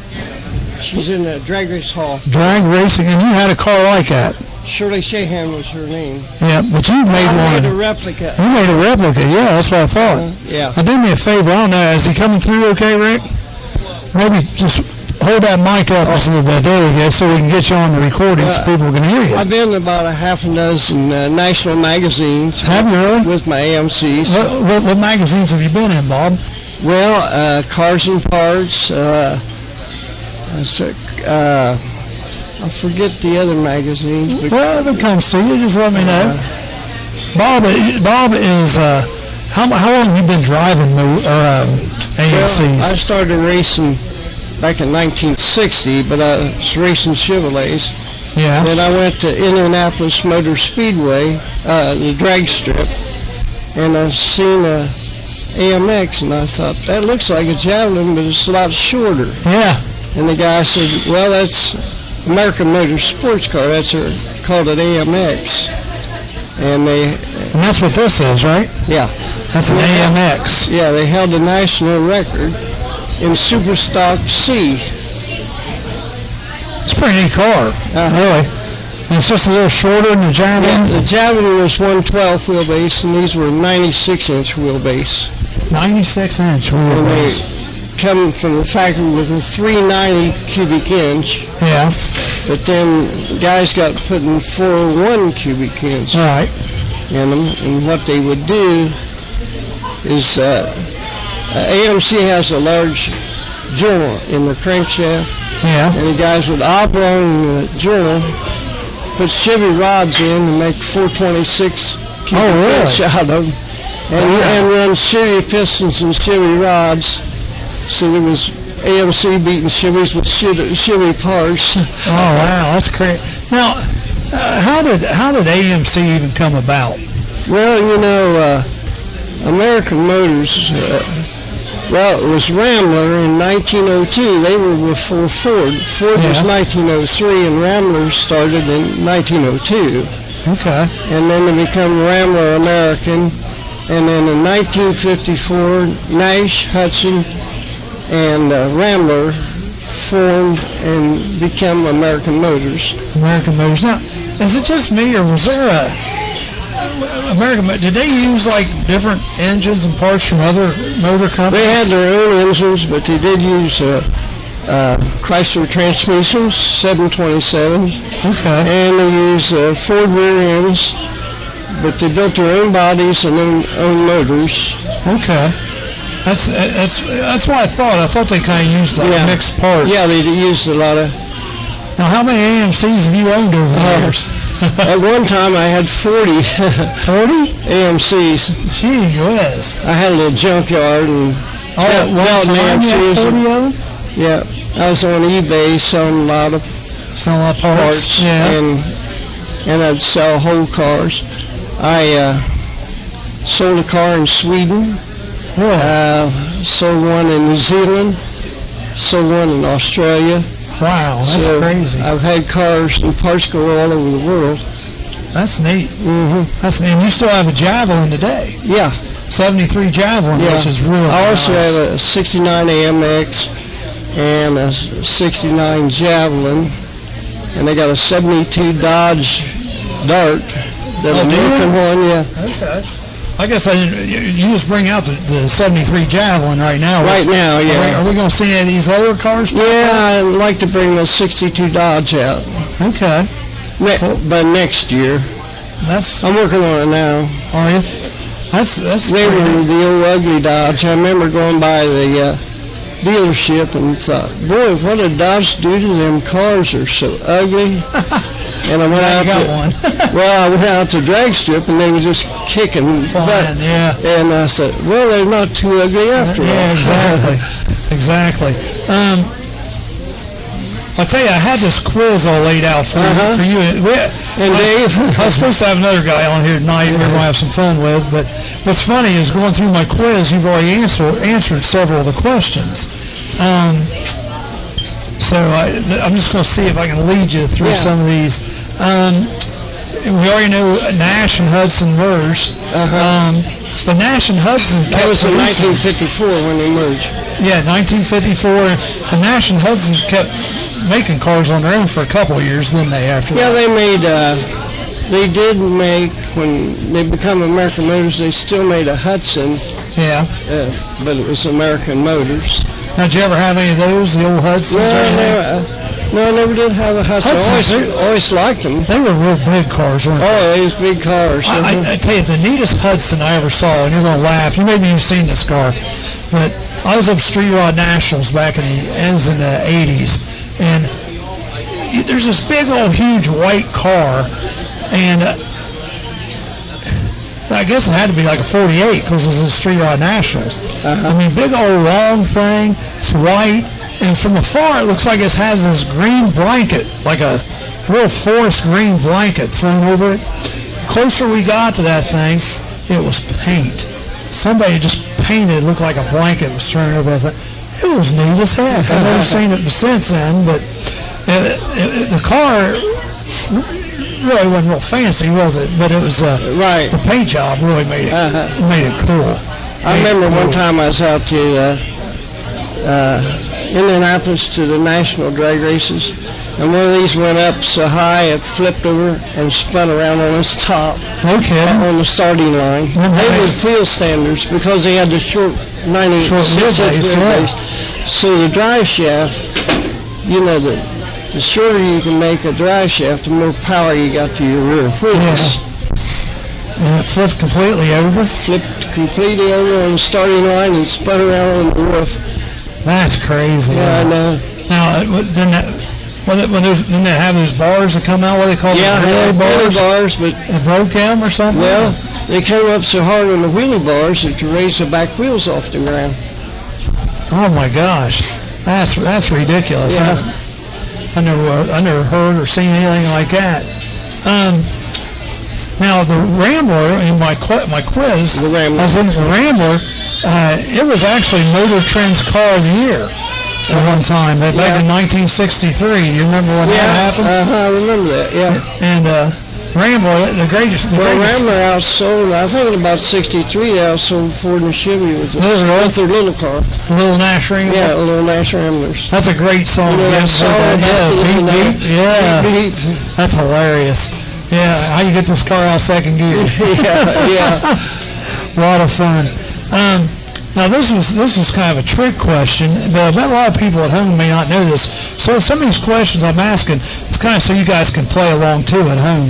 She's in the Drag Race Hall. Drag racing, and you had a car like that. Shirley Shahan was her name. Yeah, but you made I made a one. replica. You made a replica. Yeah, that's what I thought. Yeah. Now, do me a favor. I don't know. Is he coming through okay, Rick? Maybe just hold that mic up just a little bit. There we go, so we can get you on the recording so people can hear you. I've been in about a half a dozen national magazines. Have you really? With my AMCs. What magazines have you been in, Bob? Well, Cars and Parts. I forget the other magazines. But Well, if it comes to you, just let me know. Bob is, how long have you been driving AMCs? well, I started racing back in 1960, but I was racing Chevrolets. Yeah. Then I went to Indianapolis Motor Speedway, the drag strip, and I seen a AMX, and I thought, that looks like a Javelin, but it's a lot shorter. Yeah. And the guy said, well, that's American Motor Sports Car. That's called an AMX. And And that's what this is, right? yeah, That's an AMX. they held a national record in Super Stock C. It's a pretty neat car, really. And it's just a little shorter than the Javelin. The Javelin was 112 wheelbase, and these were 96-inch wheelbase. 96-inch And they wheelbase. come from the factory with a 390 cubic inch, Yeah. but then guys got putting 401 cubic inch All right. in them, and what they would do is AMC has a large journal in the crankshaft, Yeah. and the guys would oblong the journal, put Chevy rods in and make 426 cubic really? inch out of them, and run Chevy pistons and Chevy rods. So there was AMC beating Chevys with Chevy parts. Oh, wow. That's great. Now, how did AMC even come about? Well, American Motors, well, it was Rambler in 1902. They were before Ford. Ford was 1903, and Rambler started in 1902. Okay. And then they become Rambler American. And then in 1954, Nash, Hudson, and Rambler formed and become American Motors. American Motors. Now, is it just me, or was there did they use like different engines and parts from other motor companies? They had their own engines, but they did use Chrysler transmissions, 727s. Okay. And they used Ford rear ends, but they built their own bodies and own motors. Okay. That's what I thought. I thought they kind of used like mixed parts. Yeah, they used a lot of. Now, how many AMCs have you owned over the years? At one time, I had 40 40? AMCs. Gee whiz. I had a little junkyard and At one time you had 40 of them? yeah, I was on eBay selling a lot of Selling a lot of parts. Yeah. and I'd sell whole cars. I sold a car in Sweden. Really? Sold one in New Zealand. Sold one in Australia. Wow, that's So crazy. I've had cars and parts go all over the world. That's neat. Mm-hmm. That's neat. And you still have a Javelin today. Yeah. 73 Javelin, Yeah. which is really I also nice. have a 69 AMX and a 69 Javelin, and I got a 72 Dodge Dart, that do you? American one, yeah. Okay. I guess I didn't, you just bring out the 73 Javelin right now. Right now, yeah. Are we going to see any of these other cars? pop up? Yeah, I'd like to bring the 62 Dodge out. Okay. By next year. That's, I'm working on it now. are you? That's They were the old ugly Dodge. I remember going by the dealership and thought, boy, what did Dodge do to them cars? Are so ugly. And I went Now out you got to one. I went out to drag strip and they were just kicking butt. Fine, yeah. And I said, well, they're not too ugly after all. Yeah, exactly. Exactly. I'll tell you, I had this quiz all laid out for you. And Dave? I was supposed to have another guy on here tonight we're going to have some fun with, but what's funny is going through my quiz, you've already answered several of the questions. So I'm just going to see if I can lead you through some of these. We already know Nash and Hudson merged. But Nash and Hudson That kept was in producing. 1954 when they merged. Yeah, 1954. And Nash and Hudson kept making cars on their own for a couple of years, didn't they, after Yeah, that? they did make, when they become American Motors, they still made a Hudson, Yeah. but it was American Motors. Now, did you ever have any of those, the old Hudsons or anything? No, I never did have a Hudson. Hudsons, I always liked them. They were real big cars, weren't they? Oh, these big cars. I tell you, the neatest Hudson I ever saw, and you're going to laugh, maybe you've seen this car, but I was up Street Rod Nationals back in the 80s, and there's this big old huge white car, and I guess it had to be like a 48 because it was a Street Rod Nationals. I mean, big old long thing, it's white, and from afar it looks like it has this green blanket, like a real forest green blanket thrown over it. Closer we got to that thing, it was paint. Somebody just painted, it looked like a blanket was thrown over that thing. It was neat as heck. I've never seen it since then, but the car really wasn't real fancy, was it? But it was Right. the paint job really made it cool. I remember one time I was out to Indianapolis to the national drag races, and one of these went up so high it flipped over and spun around on its top Okay. on the starting line. They were field standards because they had the short 96 wheelbase, wheelbase. So the drive shaft, you know, the shorter you can make a drive shaft, the more power you got to your rear wheels. And it flipped completely over. Flipped completely over on the starting line and spun around on the roof. That's crazy. Yeah, I know. Now, didn't they have those bars that come out? What do they call Yeah, those they relay had wheelie bars? bars, but It broke them or something? well, they came up so hard on the wheelie bars that you raise the back wheels off the ground. Oh my gosh, that's ridiculous. Yeah. I never heard or seen anything like that. Now the Rambler in my quiz, The Rambler. I was looking at the Rambler. It was actually Motor Trend's Car of the Year at one time, back in 1963. You remember when that happened? I remember that. Yeah. And Rambler, the greatest. Well, Rambler outsold. I think in about '63, they outsold Ford and Chevy with their little car. Little Nash Rambler. Yeah, little Nash Ramblers. That's a great song. You know that song? Beep, beep. Yeah, Beep, beep. that's hilarious. Yeah, how you get this car out second gear? Yeah. A lot of fun. Now this was kind of a trick question, but I bet a lot of people at home may not know this. So some of these questions I'm asking, it's kind of so you guys can play along too at home.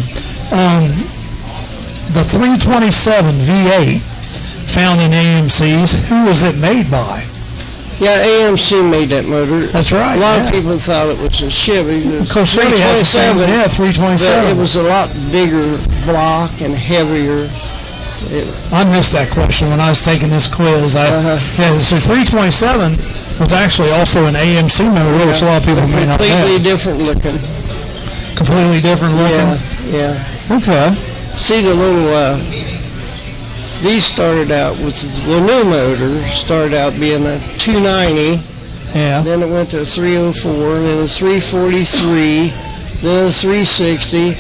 The 327 V8 found in AMC's, who was it made by? Yeah, AMC made that motor. That's right. A lot of people thought it was a Chevy. Of course, Chevy has the same, 327. It was a lot bigger block and heavier. I missed that question when I was taking this quiz. Yeah, so 327 was actually also an AMC motor, which a lot of people may not know. Completely different looking. Completely different looking. Yeah. Okay. See the little, these started out with the new motor, started out being a 290, Yeah. then it went to a 304, then a 343, then a 360,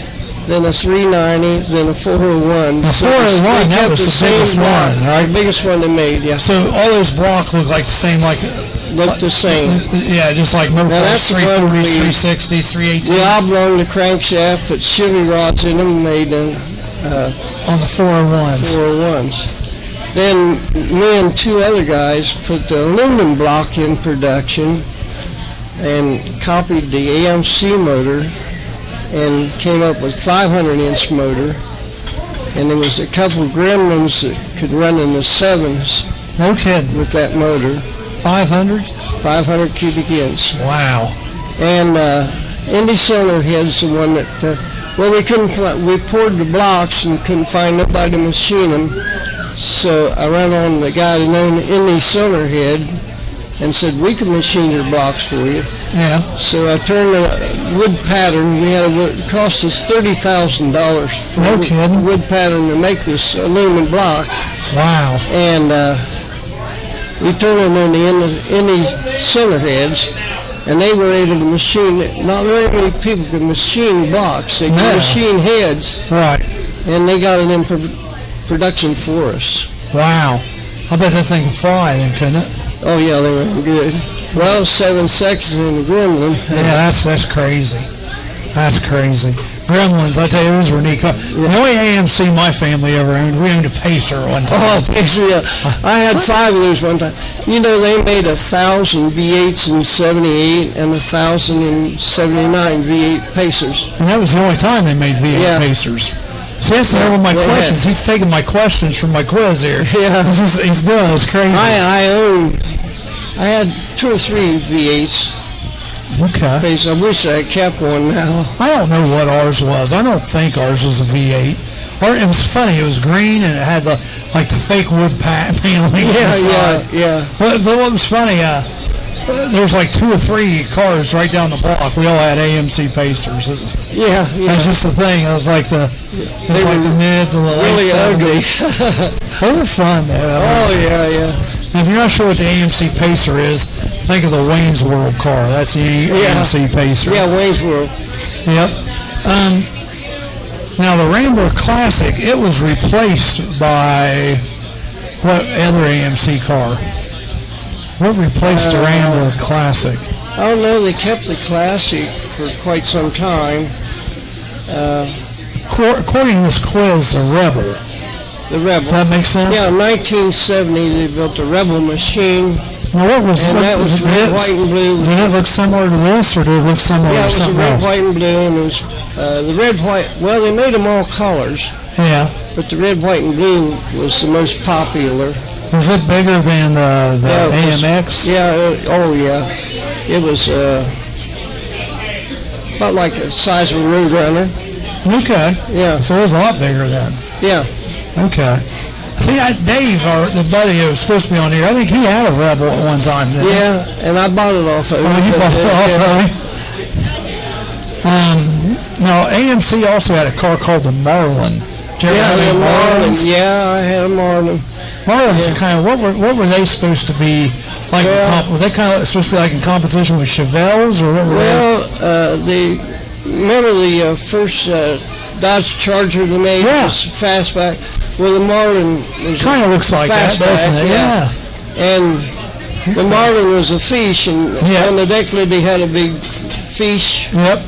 then a 390, then a 401. The 401, that was the biggest one, right? The biggest one they made, yeah. So all those blocks look like the same, like Looked the same. yeah, just like motor Now, cars, that's the one 340s, 360s, 318s The oblong, the crankshaft, put Chevy rods in them, made them on the 401s. 401s. Then me and two other guys put the aluminum block in production and copied the AMC motor and came up with 500-inch motor. And there was a couple of gremlins that could run in the 7s No kidding. with that motor, 500? 500 cubic inch. Wow. And Indy Cylinder Head's the one that, we couldn't we poured the blocks and couldn't find nobody to machine them. So I ran on the guy that owned Indy Cylinder Head and said, we can machine your blocks for you. Yeah. So I turned a wood pattern. It cost us $30,000 for No kidding. wood pattern to make this aluminum block. Wow. And we turned it on the Indy Cylinder Heads, and they were able to machine it. Not very many people could machine blocks. They could Yeah. machine heads, Right. and they got it in production for us. Wow. I bet that thing could fly then, couldn't it? Oh yeah, they were good. Well, 7 seconds in the Gremlin. Yeah, that's crazy. That's crazy. Gremlins, I tell you, those were neat cars. The only AMC my family ever owned, we owned a Pacer one time. Oh, Pacer, yeah. I had 5 of those one time. You know, they made 1,000 V8s in 78 and 1,000 in 79 V8 Pacers. And that was the only time they made V8 Yeah. Pacers. See, that's one of my They questions. He's taking my questions from my quiz here. Yeah. He's doing it. It's crazy. I had 2 or 3 V8s. Okay. Pacers. I wish I had kept one now. I don't know what ours was. I don't think ours was a V8. Or it was funny. It was green and it had the fake wood paneling. Yeah. But what was funny, there's like 2 or 3 cars right down the block. We all had AMC Pacers. Yeah. That's just the thing. It was like the mid to the late Really 70s. ugly. They were fun though. Oh, yeah. Now, if you're not sure what the AMC Pacer is, think of the Wayne's World car. That's the AMC Pacer. Yeah, Wayne's World. Yep. Now, the Rambler Classic, it was replaced by what other AMC car? What replaced the Rambler Classic? I don't know. They kept the Classic for quite some time. According to this quiz, the Rebel. The Rebel. Does that make sense? Yeah, in 1970 they built the Rebel machine. Now, what was And that was red, white, and blue. Did it look similar to this, or did it look similar Yeah, to it was something red, else? white, and blue, and it was the red, white. Well, they made them all colors, Yeah. but the red, white, and blue was the most popular. Was it bigger than the Yeah, it was- AMX? Yeah. It was about like the size of a Roadrunner. Okay. Yeah, So it was a lot bigger then. yeah. Okay. See, Dave, the buddy who was supposed to be on here, I think he had a Rebel at one time. Didn't he? Yeah, and I bought it off of him. Oh, you but, bought it off yeah. of him? Now, AMC also had a car called the Marlin. Did you ever Yeah, have the any Marlin. Marlins? Yeah, I had a Marlin. Marlins Yeah. are kind of, what were they supposed to be like? Well- Were they kind of supposed to be like in competition with Chevelles, or what were they? Well, remember the first Dodge Charger they made? Yeah. Was fastback. Well, the Marlin was Kind of looks like that, fastback, doesn't it? Yeah. and the Marlin was a fish, and Yeah. on the deck lid they had a big fish. Yep.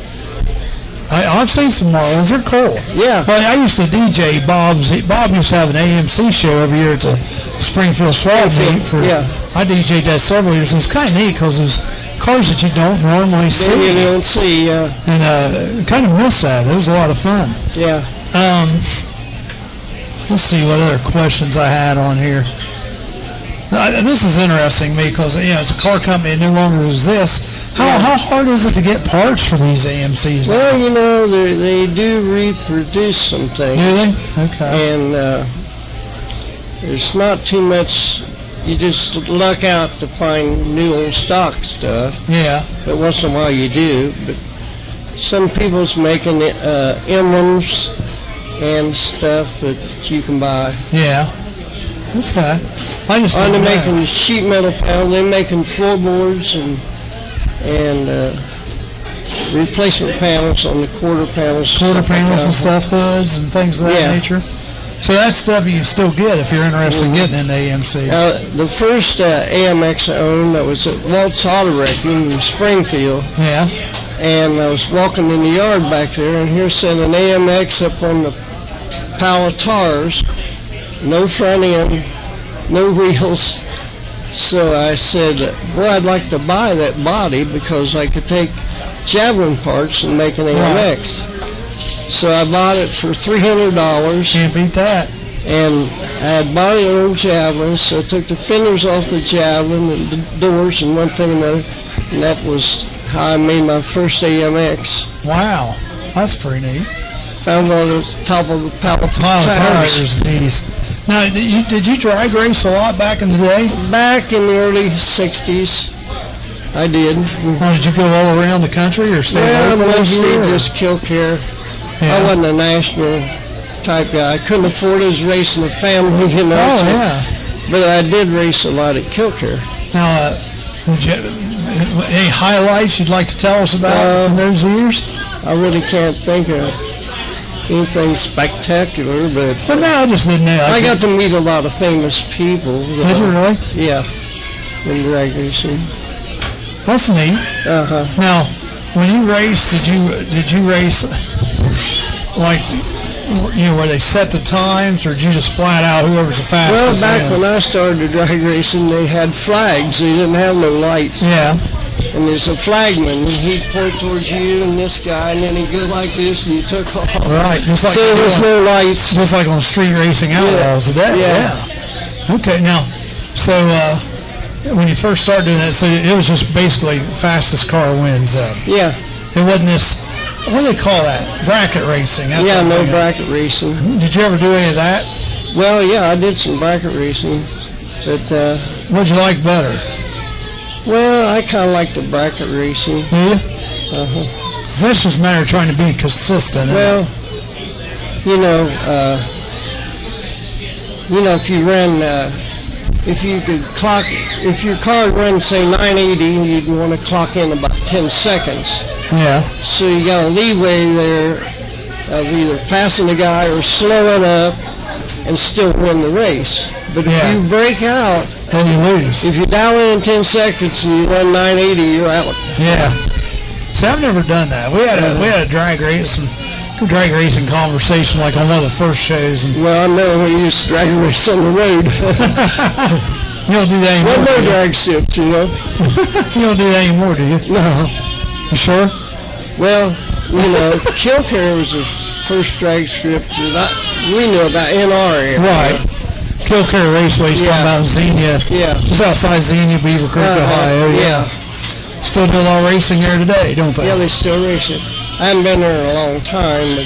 I've seen some Marlins. They're cool. Yeah. Well, I used to DJ Bob's. Bob used to have an AMC show every year at the Springfield Swap Meet. Yeah. I DJ'd that several years. It was kind of neat because it was cars that you don't normally Then see. you don't see. And kind of miss that. It was a lot of fun. Yeah. Let's see what other questions I had on here. This is interesting to me because, it's a car company that no longer exists. How hard is it to get parts for these AMCs? Well, they do reproduce some things. Do they? Okay. And there's not too much. You just luck out to find new old stock stuff. Yeah. But once in a while you do. But some people's making emblems and stuff that you can buy. Yeah. Okay. I just They're didn't know. making sheet metal panels. They're making floorboards and replacement panels on the quarter panels. quarter stuff like panels and that. stuff, hoods and things of that Yeah. nature. So that stuff you still get if you're interested in getting into AMC. The first AMX I owned, that was at Walt's Auto Wrecking in Springfield, Yeah. and I was walking in the yard back there, and here sat an AMX up on the pile of tars, no front end, no wheels. So I said, boy, I'd like to buy that body because I could take javelin parts and make an AMX. So I bought it for $300. Can't beat that. And I had bought an old javelin, so I took the fenders off the javelin and the doors and one thing and another, and that was how I made my first AMX. Wow, that's pretty neat. Found on the top of the pile of Tires. Now, did you drag race a lot back in the day? Back in the early 60s, I did. Or did you go all around the country or stay local mostly here? just Killcare. Yeah. I wasn't a national type guy. I couldn't afford his racing a family, you know. Oh, so, yeah. But I did race a lot at Killcare. Now, any highlights you'd like to tell us about from those years? I really can't think of anything spectacular, but no, I just didn't know. I got to meet a lot of famous people. Did you really? Yeah, in drag racing. That's neat. Uh-huh. Now, when you raced, did you race like, where they set the times, or did you just flat out whoever's the fastest? Well, back wins? when I started drag racing, they had flags. They didn't have no lights. Yeah. And there's a flagman, and he'd point towards you and this guy, and then he'd go like this, and you took off. Right. Just like So there was no lights. Just like on Street Racing Outlaws today. Yeah. Okay. Now, so when you first started doing that, so it was just basically fastest car wins. Yeah. It wasn't this. What do they call that? Bracket racing. That's Yeah, what no they- bracket racing. Did you ever do any of that? Well, yeah, I did some bracket racing, but What'd you like better? well, I kind of like the bracket racing. Do you? Uh-huh. That's just a matter of trying to be consistent. Well, you know, if you ran, if you could clock, if your car runs say 980, you'd want to clock in about 10 seconds. Yeah. So you got a leeway there of either passing the guy or slowing up and still win the race. But if Yeah. you break out, Then you lose. if you dial in 10 seconds and you run 980, you're out. Yeah. See, I've never done that. We had a drag race, some drag racing conversation like on one of the first shows, and Well, I know we used to drag race on the road. you don't do that anymore. Well, no do you? drag shift, you know. You don't do that anymore, do you? No. You sure? Well, Killcare was the first drag strip that we knew about in our area. Right. Killcare Raceway's talking Yeah. about Xenia. Yeah. Just outside Xenia, Beaver Creek, Ohio. Yeah. Still do a lot of racing there today, don't they? Yeah, they still race it. I haven't been there in a long time, but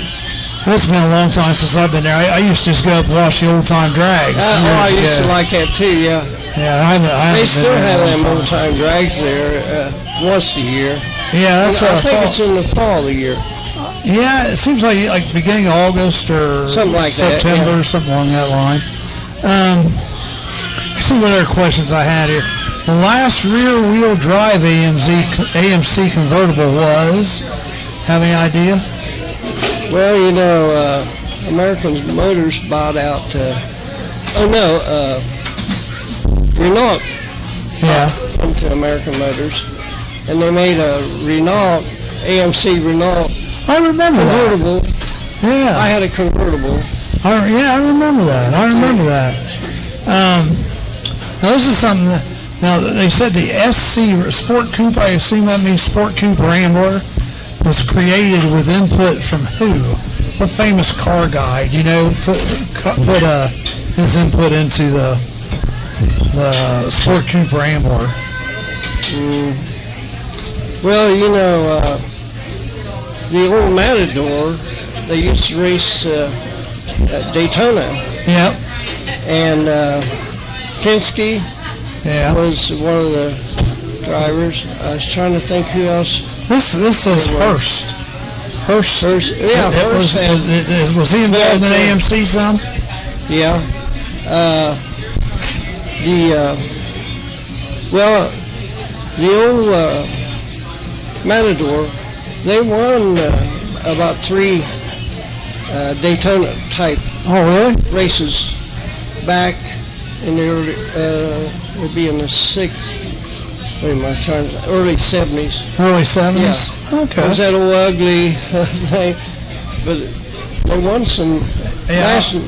It's been a long time since I've been there. I used to just go up and watch the old time drags. I years used to ago. like that too, yeah. Yeah, I haven't They been still there in a have long them time. old time drags there once a year. Yeah, that's what I I think thought. it's in the fall of the year. Yeah, it seems like beginning of August or Something like that, September, yeah. something along that line. Let's see what other questions I had here. The last rear-wheel drive AMC convertible was, have any idea? Well, American Motors bought out, Renault Yeah. into American Motors, and they made a Renault, AMC Renault I remember that. convertible. I Yeah. had a convertible. I remember that. Now this is something that, now they said the SC Sport Coupe, I assume that means Sport Coupe Rambler, was created with input from who? What famous car guy, do you know, put his input into the Sport Coupe Rambler? Well, the old Matador, they used to race at Daytona, Yep. and Penske Yeah. was one of the drivers. I was trying to think who else. This says Hearst. Hearst. Yeah, Was he involved in AMC some? Yeah. The old Matador, they won about 3 Daytona type Oh, really? races back in the early, it'd be in the early 70s. Early 70s? It Okay. was that old ugly thing, but they won some Yeah. national,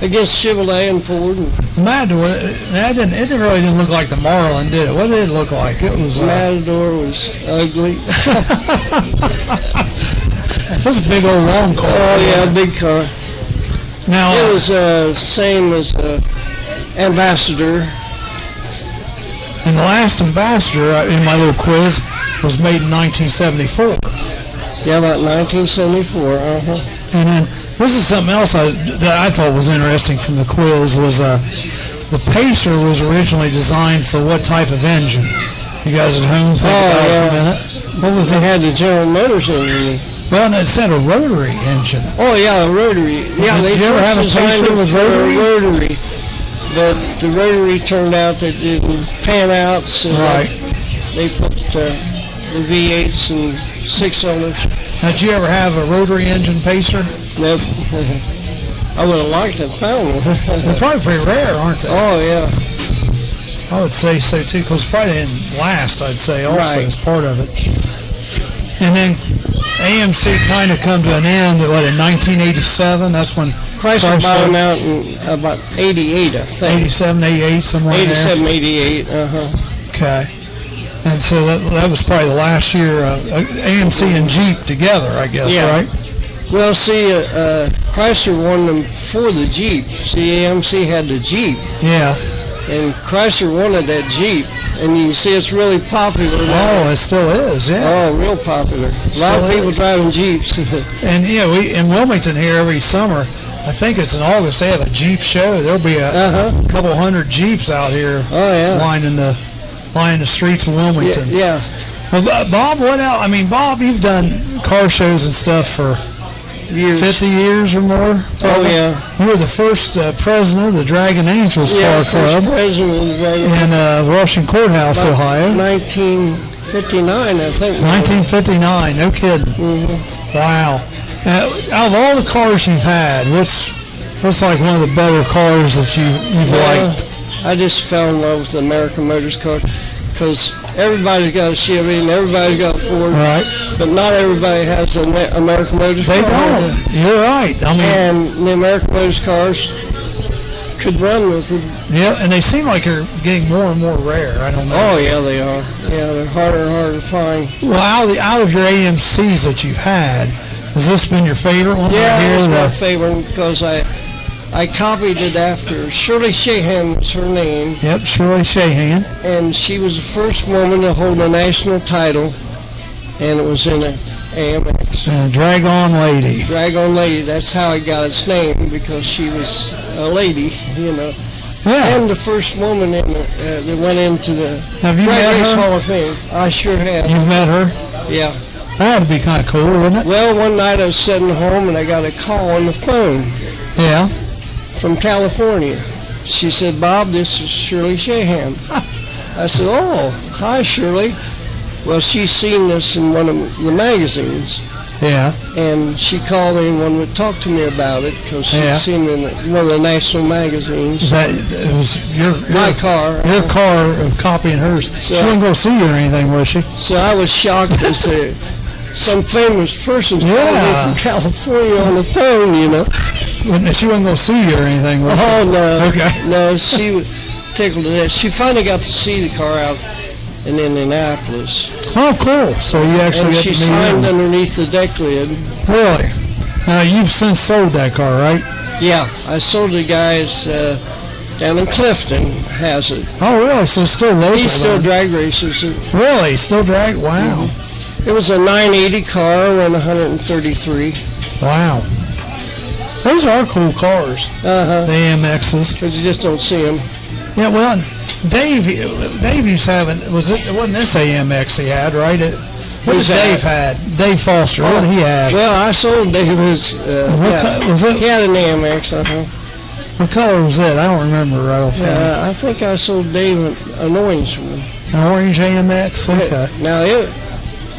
against Chevrolet and Ford. And The Matador, it really didn't look like the Marlin, did it? What did it look like? It was, the Matador was ugly. it was a big old long car. Oh yeah, big car. Now, It was same as Ambassador. and the last Ambassador in my little quiz was made in 1974. Yeah, about 1974. And then this is something else that I thought was interesting from the quiz was the Pacer was originally designed for what type of engine? You guys at home think about it for a minute? What was They it? had the General Motors engine. Well, no, it said a rotary engine. Oh yeah, a rotary. Yeah, Did they you ever have a first designed Pacer it with for a rotary? rotary, but the rotary turned out that didn't pan out, so Right. they put the V8s and 6-cylinders. Now, did you ever have a rotary engine Pacer? Nope. I would have liked to have found one. They're probably pretty rare, aren't they? Oh yeah. I would say so too, because probably didn't last, I'd say, also Right. as part of it. And then AMC kind of come to an end at, what, in 1987? That's when Chrysler Chrysler- bought them out in about 88, I think. 87, 88, somewhere in there. 87, 88, Okay. And so that was probably the last year of AMC and Jeep together, I guess, Yeah. right? Well, see, Chrysler won them for the Jeep. See, AMC had the Jeep, Yeah. and Chrysler wanted that Jeep. And you can see it's really popular now. Oh, it still is, yeah. Oh, real popular. A lot of Still people is. driving Jeeps. And, yeah, we in Wilmington here every summer, I think it's in August, they have a Jeep show. There'll be a couple hundred Jeeps out here Oh, yeah. lining the streets of Wilmington. Yeah. Well, Bob, what else? I mean, Bob, you've done car shows and stuff for Years. 50 years or more. Oh, probably. yeah. You were the first president of the Dragon Angels Yeah, Car first Club president of the Dragon. in Washington Courthouse, About Ohio. 1959, I think. 1959, no kidding. Wow. Out of all the cars you've had, what's like one of the better cars that you've liked? I just fell in love with the American Motors car because everybody's got a Chevy and everybody's got a Ford, Right. but not everybody has an American Motors They car. don't. You're right. I mean, And the American Motors cars could run with them. yeah, and they seem like they're getting more and more rare. I don't know. Oh, yeah, they are. Yeah, they're harder and harder to find. Well, out of your AMCs that you've had, has this been your favorite one? Yeah, right it here? was my favorite because I copied it after Shirley Shahan was her name, Yep, Shirley Shahan. and she was the first woman to hold a national title, and it was in an AMX. Drag On Lady. Dragon Lady, that's how it got its name, because she was a lady, you know. Yeah. And the first woman that went into the Have you Drag met Race her? Hall of Fame. I sure have, You've met her? yeah. That would be kind of cool, wouldn't it? Well, one night I was sitting home and I got a call on the phone Yeah. from California. She said, "Bob, this is Shirley Shahan." I said, "Oh, hi, Shirley." Well, she's seen this in one of the magazines, Yeah. and she called me and wanted to talk to me about it because she'd Yeah. seen it in one of the national magazines. It was My car. your car copying hers. She So- wasn't going to see you or anything, was she? So I was shocked to say some famous person called me Yeah. from California on the phone, you know. She wasn't going to sue you or anything, was she? Oh, no. Okay. No, she was tickled to death. She finally got to see the car out in Indianapolis. Oh, cool. So you actually And got she to meet signed her. underneath the deck lid. Really? Now, you've since sold that car, right? Yeah, I sold the guys down in Clifton, has it. Oh, really? So it's still local. He still then. drag races it. Really? Still drag? Wow. It was a 980 car, ran 133. Wow. Those are cool cars, Uh-huh. the AMXs. Because you just don't see them. Yeah, well, Dave used to have, it wasn't this AMX he had, right? What Who's did that? Dave had? Dave Foster, what did he have? Well, I sold David's, Was he it, had an AMX, uh-huh. what color was it? I don't remember right offhand. I think I sold David an orange one. An orange AMX? Okay. Now,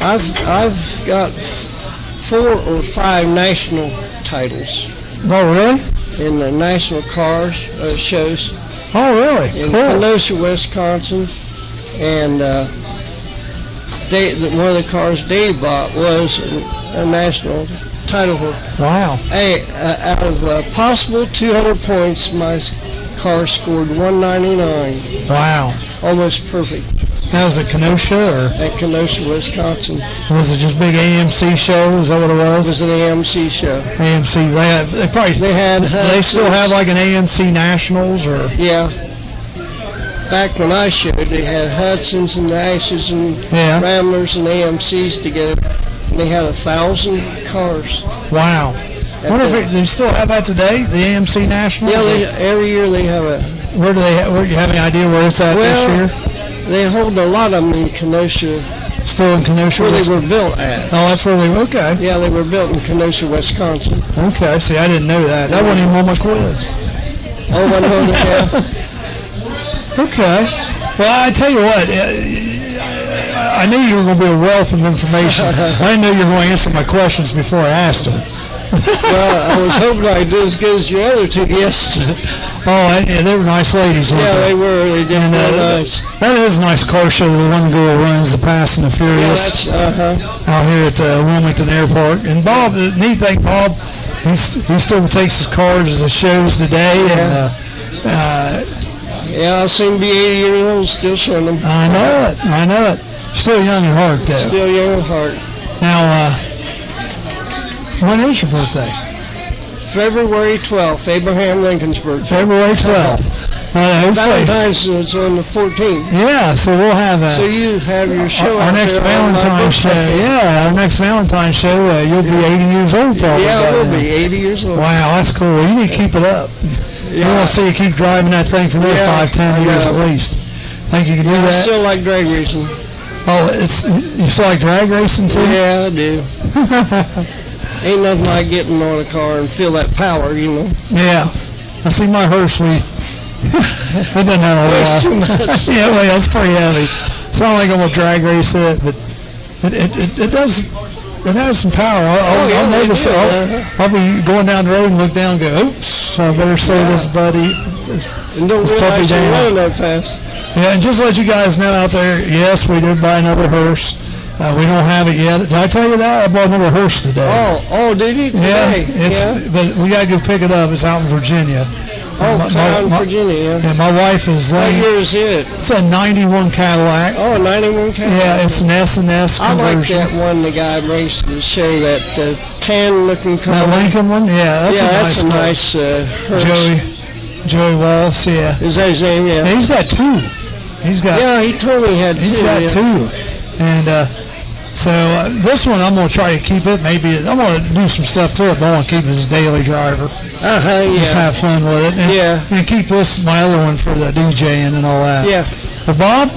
I've got 4 or 5 national titles Oh, really? in the national cars shows Oh, really? in Cool. Kenosha, Wisconsin, and one of the cars Dave bought was a national title holder. Wow. Hey, out of possible 200 points, my car scored 199. Wow. Almost perfect That was at Kenosha, or at Kenosha, Wisconsin. was it just big AMC show? Is that what it It was? was an AMC show. AMC. They had They still have like an AMC Nationals, or Yeah. Back when I showed, they had Hudsons and Ashes and yeah. Ramblers and AMCs together. And they had 1,000 cars. Wow. at Wonder if the- they still have that today, the AMC Nationals? Yeah, every year they have a. Where do they? Where, you have any idea where it's at this Well, year? They hold a lot of them in Kenosha, Still in Kenosha. where they were built at. Oh, that's where they. Okay. Yeah, they were built in Kenosha, Wisconsin. Okay. See, I didn't know that. That wasn't even on my quiz. Oh, I know that. Okay. Well, I tell you what. I knew you were going to be a wealth of information. I didn't know you were going to answer my questions before I asked them. Well, I was hoping I did as good as your other two guests. Oh, yeah, they were nice ladies, weren't Yeah, they? they were. They did And, real nice. That is a nice car show. The one girl runs the Fast and the Yeah, Furious that's, out here at Wilmington Airport. And Bob, the neat thing, Bob, he still takes his cars to the shows today. And yeah, I'll soon be 80 years old, still showing them. I know it. I know it. Still young at heart, though. Still young at heart. Now, when is your birthday? February 12th, Abraham Lincoln's birthday. February 12th. Hopefully. Valentine's is on the 14th. Yeah, so we'll have So you have your show our out next there on my Valentine's show. birthday. Yeah, our next Valentine's show. You'll be 80 years old, probably. Yeah, by I will then. be 80 years old. Wow, that's cool. You need to keep it up. We want to see you keep driving that thing for another Yeah, 5-10 years I at know. least. Think you can do I that? still like drag racing. Oh, you still like drag racing too? Yeah, I do. Ain't nothing like getting on a car and feel that power, you know. Yeah. I see my hearse. It doesn't have a That's lot. too much. Yeah, well, that's pretty heavy. It's not like I'm gonna drag race it, but it does. It has some power. I'll notice it. I'll be going down the road and look down and go, oops, I better slow this buddy. And don't This puppy realize you're down. running that fast. Yeah, and just to let you guys know out there, yes, we did buy another hearse. We don't have it yet. Did I tell you that? I bought another hearse today. Oh, did you yeah, today? but we gotta go pick it up. It's out in Virginia. Oh, Canden, Virginia, yeah. And my wife is What laying. year is it? It's a '91 Cadillac. Oh, 91 Cadillac. Yeah, it's an S&S I like conversion. that one the guy brings to the show, that tan-looking car. That Lincoln one? Yeah, that's Yeah, a that's a nice car. nice hearse. Joey Wallace, yeah. Is that his name? Yeah. He's got two. He's got Yeah, he told me he had He's two. got yeah. two. And so this one, I'm going to try to keep it. Maybe I'm going to do some stuff to it, but I want to keep it as a daily driver. Just Yeah. have fun with it. And, Yeah. and keep this, my other one, for the DJing and all that. Yeah. But Bob,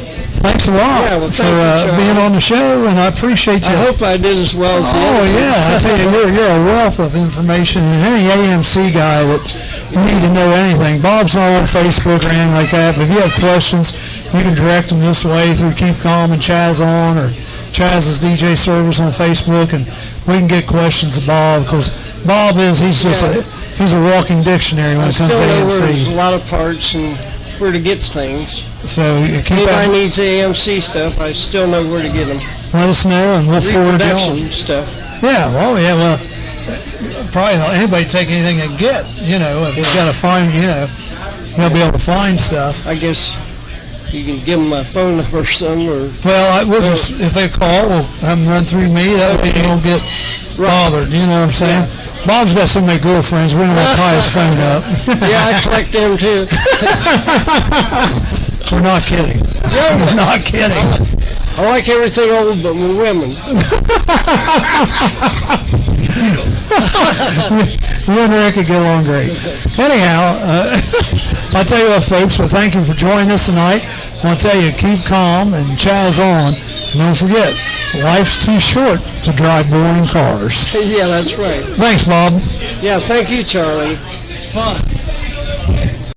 thanks a lot Yeah, well, for thank you, Charlie. being on the show, and I appreciate you. I hope I did as well as the Oh, other one. yeah. I tell you, you're a wealth of information. And any AMC guy that you need to know anything, Bob's not on Facebook or anything like that, but if you have questions, you can direct them this way through Keep Calm and Chaz on, or Chaz's DJ service on Facebook, and we can get questions to Bob, because Bob he's a walking dictionary when I it still comes to know where there's a AMC. lot of parts and where to get things. So you keep Anybody that, needs AMC stuff, I still know where to get them. let us know, and we'll forward it on. Reproduction stuff. Yeah, well, probably not anybody take anything they get, if you got to find, you got to be able to find stuff. I guess you can give them my phone number or something, or Well, we'll just, if they call, we'll have them run through me. That way they don't get bothered, you know what I'm saying? Bob's got so many girlfriends, we don't want to tie his phone up. yeah, I collect them too. We're not kidding. We're not kidding. I like everything old but with women. You and Rick could get along great. Anyhow, I'll tell you what, folks, well, thank you for joining us tonight. I want to tell you, keep calm and Chaz on. And don't forget, life's too short to drive boring cars. Yeah, that's right. Thanks, Bob. Yeah, thank you, Charlie. It's fun.